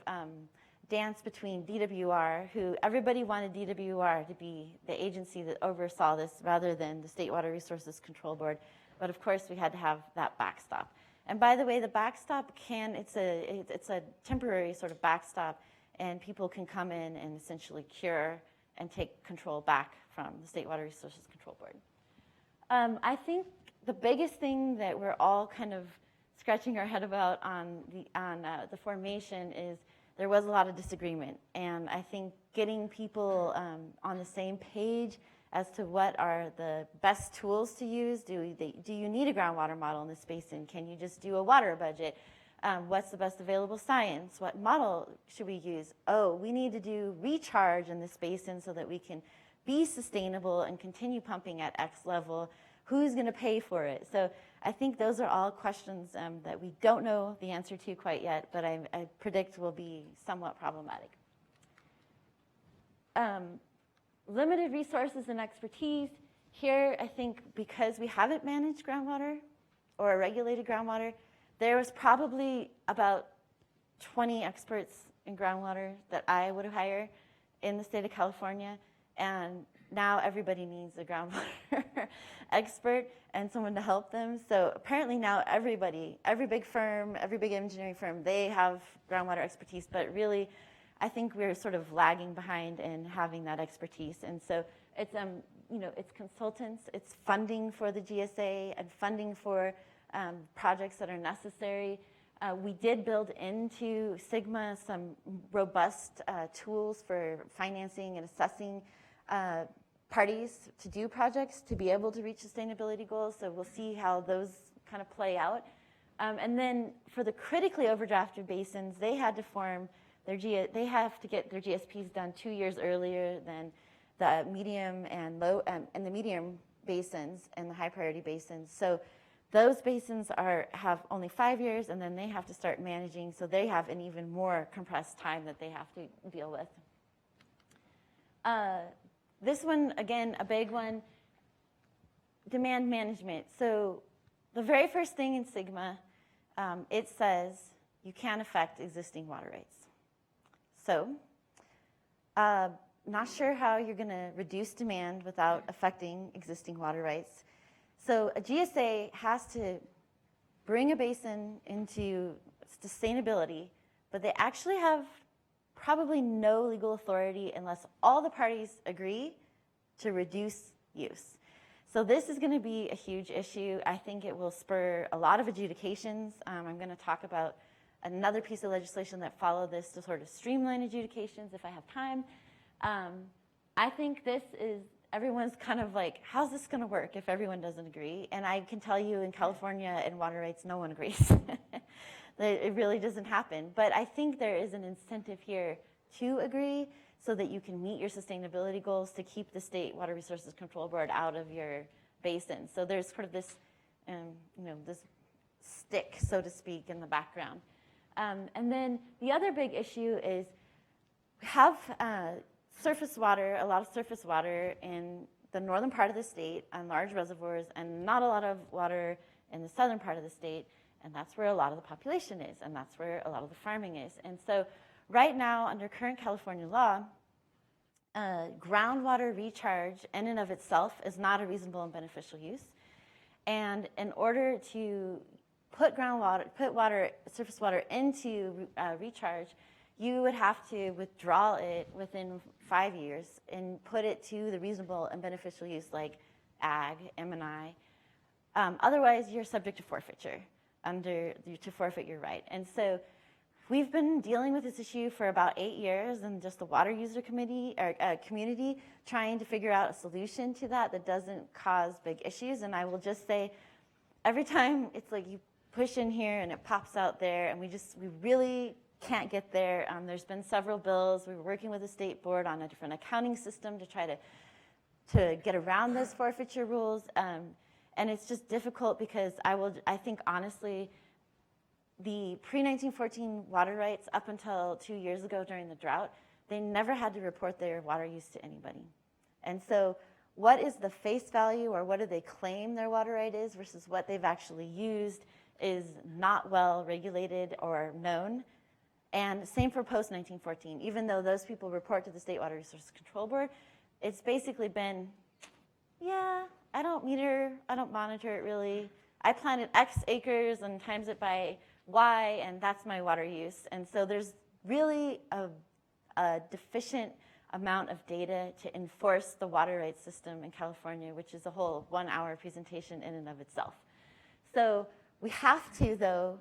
dance between DWR, who everybody wanted DWR to be the agency that oversaw this rather than the State Water Resources Control Board. But of course, we had to have that backstop. And by the way, the backstop it's a temporary sort of backstop, and people can come in and essentially cure and take control back from the State Water Resources Control Board. I think the biggest thing that we're all kind of scratching our head about on the formation is there was a lot of disagreement, and I think getting people on the same page as to what are the best tools to use. Do you need a groundwater model in this basin? Can you just do a water budget? What's the best available science? What model should we use? Oh, we need to do recharge in this basin so that we can be sustainable and continue pumping at X level. Who's going to pay for it? So I think those are all questions that we don't know the answer to quite yet, but I predict will be somewhat problematic. Limited resources and expertise. Here, I think because we haven't managed groundwater or regulated groundwater, there was probably about 20 experts in groundwater that I would hire in the state of California, and now everybody needs a groundwater expert and someone to help them. So apparently now every big firm, every big engineering firm, they have groundwater expertise, but really I think we're sort of lagging behind in having that expertise. And so it's it's consultants, it's funding for the GSA and funding for projects that are necessary. We did build into SGMA some robust tools for financing and assessing parties to do projects to be able to reach sustainability goals. So we'll see how those kind of play out. And then for the critically overdrafted basins, they had to form they have to get their GSPs done 2 years earlier than the medium and low and the medium basins and the high priority basins. So those basins have only 5 years, and then they have to start managing. So they have an even more compressed time that they have to deal with. This one, again, a big one, demand management. So the very first thing in SGMA, it says you can't affect existing water rights. So not sure how you're going to reduce demand without affecting existing water rights. So a GSA has to bring a basin into sustainability, but they actually have probably no legal authority unless all the parties agree to reduce use. So this is going to be a huge issue. I think it will spur a lot of adjudications. I'm going to talk about another piece of legislation that followed this to sort of streamline adjudications if I have time. I think this is, everyone's kind of like, how's this going to work if everyone doesn't agree? And I can tell you in California in water rights, no one agrees. It really doesn't happen. But I think there is an incentive here to agree so that you can meet your sustainability goals to keep the State Water Resources Control Board out of your basin. So there's sort of this, this stick, so to speak, in the background. And then the other big issue is surface water, a lot of surface water in the northern part of the state on large reservoirs, and not a lot of water in the southern part of the state, and that's where a lot of the population is, and that's where a lot of the farming is. And so right now, under current California law, groundwater recharge in and of itself is not a reasonable and beneficial use. And in order to put surface water into recharge, you would have to withdraw it within 5 years and put it to the reasonable and beneficial use like ag, M&I. Otherwise, you're subject to forfeiture to forfeit your right. And so we've been dealing with this issue for about 8 years, and just the water user community trying to figure out a solution to that doesn't cause big issues. And I will just say, every time it's like you push in here and it pops out there, and we really can't get there. There's been several bills. We were working with the state board on a different accounting system to try to get around those forfeiture rules. And it's just difficult because I think honestly, the pre-1914 water rights up until 2 years ago during the drought, they never had to report their water use to anybody. And so what is the face value, or what do they claim their water right is versus what they've actually used is not well regulated or known. And same for post-1914. Even though those people report to the State Water Resources Control Board, it's basically been, yeah, I don't monitor it really. I planted X acres and times it by Y, and that's my water use. And so there's really a deficient amount of data to enforce the water rights system in California, which is a whole 1-hour presentation in and of itself. So we have to, though,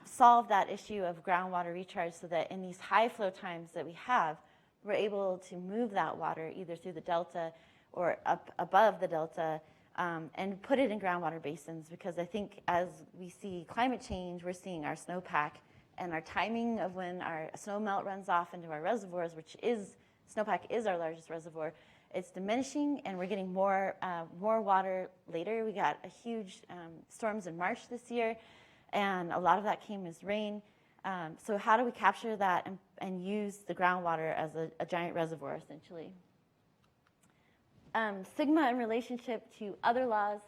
solve that issue of groundwater recharge so that in these high flow times that we have, we're able to move that water either through the delta or up above the delta and put it in groundwater basins, because I think as we see climate change, we're seeing our snowpack and our timing of when our snow melt runs off into our reservoirs, snowpack is our largest reservoir, it's diminishing, and we're getting more water later. We got a huge storms in March this year, and a lot of that came as rain. So how do we capture that and use the groundwater as a giant reservoir, essentially? SGMA in relationship to other laws.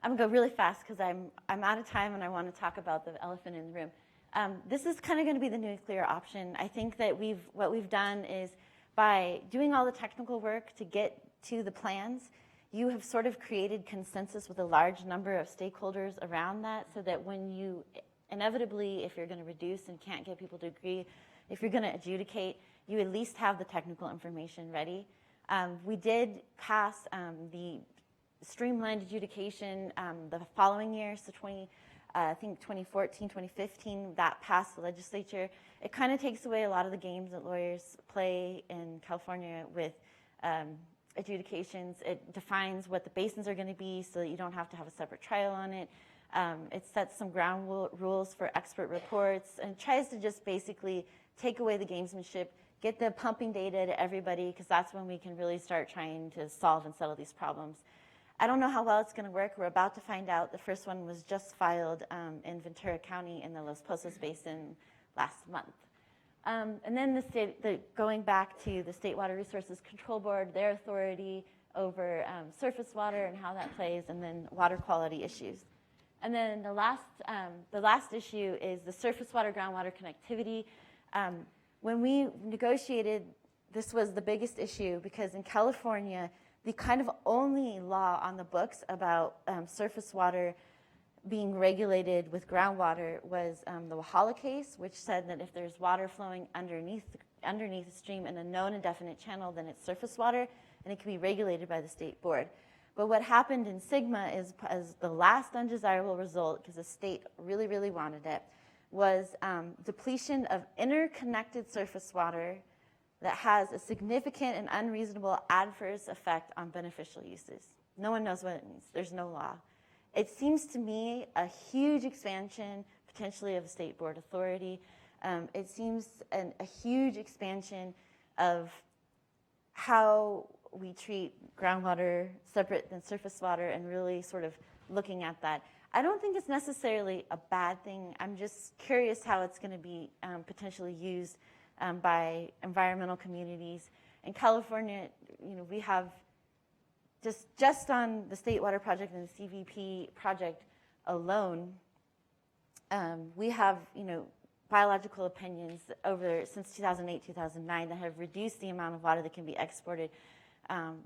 I'm gonna go really fast because I'm out of time and I want to talk about the elephant in the room. This is kind of going to be the nuclear option. I think that what we've done is, by doing all the technical work to get to the plans, you have sort of created consensus with a large number of stakeholders around that, so that when you inevitably, if you're going to reduce and can't get people to agree, if you're going to adjudicate, you at least have the technical information ready. We did pass the streamlined adjudication the following year, so I think 2014, 2015, that passed the legislature. It kind of takes away a lot of the games that lawyers play in California with adjudications. It defines what the basins are going to be so that you don't have to have a separate trial on it. It sets some ground rules for expert reports and tries to just basically take away the gamesmanship, get the pumping data to everybody, because that's when we can really start trying to solve and settle these problems. I don't know how well it's going to work. We're about to find out. The first one was just filed in Ventura County in the Los Pozos Basin last month. And then going back to the State Water Resources Control Board, their authority over surface water and how that plays, and then water quality issues. And then the last issue is the surface water groundwater connectivity. When we negotiated, this was the biggest issue, because in California, the kind of only law on the books about surface water being regulated with groundwater was the Wahala case, which said that if there's water flowing underneath the stream in a known and definite channel, then it's surface water, and it can be regulated by the state board. But what happened in SGMA is, as the last undesirable result, because the state really, really wanted it, was depletion of interconnected surface water that has a significant and unreasonable adverse effect on beneficial uses. No one knows what it means. There's no law. It seems to me a huge expansion, potentially, of state board authority. It seems a huge expansion of how we treat groundwater separate than surface water, and really sort of looking at that. I don't think it's necessarily a bad thing. I'm just curious how it's going to be potentially used by environmental communities. In California, we have just on the State Water Project and the CVP project alone, we have, biological opinions since 2008, 2009 that have reduced the amount of water that can be exported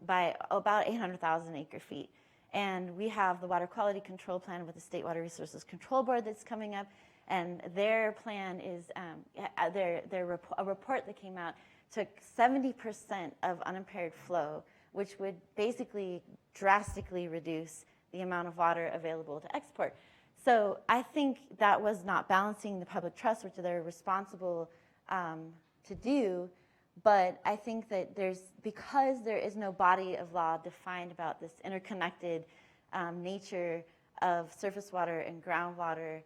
by about 800,000 acre feet. And we have the Water Quality Control Plan with the State Water Resources Control Board that's coming up, and their plan is, a report that came out took 70% of unimpaired flow, which would basically drastically reduce the amount of water available to export. So I think that was not balancing the public trust, which they're responsible to do. But I think that because there is no body of law defined about this interconnected nature of surface water and groundwater,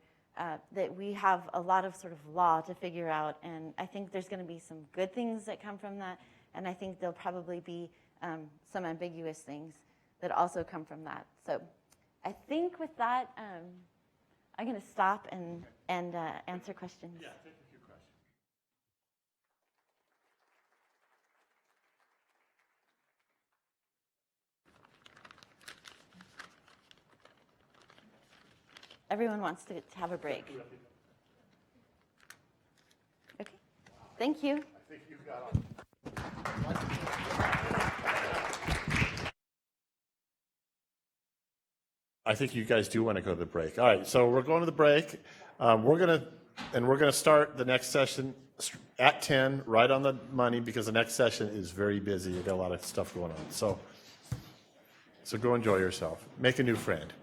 that we have a lot of sort of law to figure out. And I think there's going to be some good things that come from that. And I think there'll probably be some ambiguous things that also come from that. So I think with that, I'm going to stop and answer questions. Yeah, take a few questions. Everyone wants to have a break. Okay. Thank you. I think you've got on. I think you guys do want to go to the break. All right, so we're going to the break. We're gonna start the next session at 10, right on the money, because the next session is very busy. You got a lot of stuff going on. So go enjoy yourself. Make a new friend.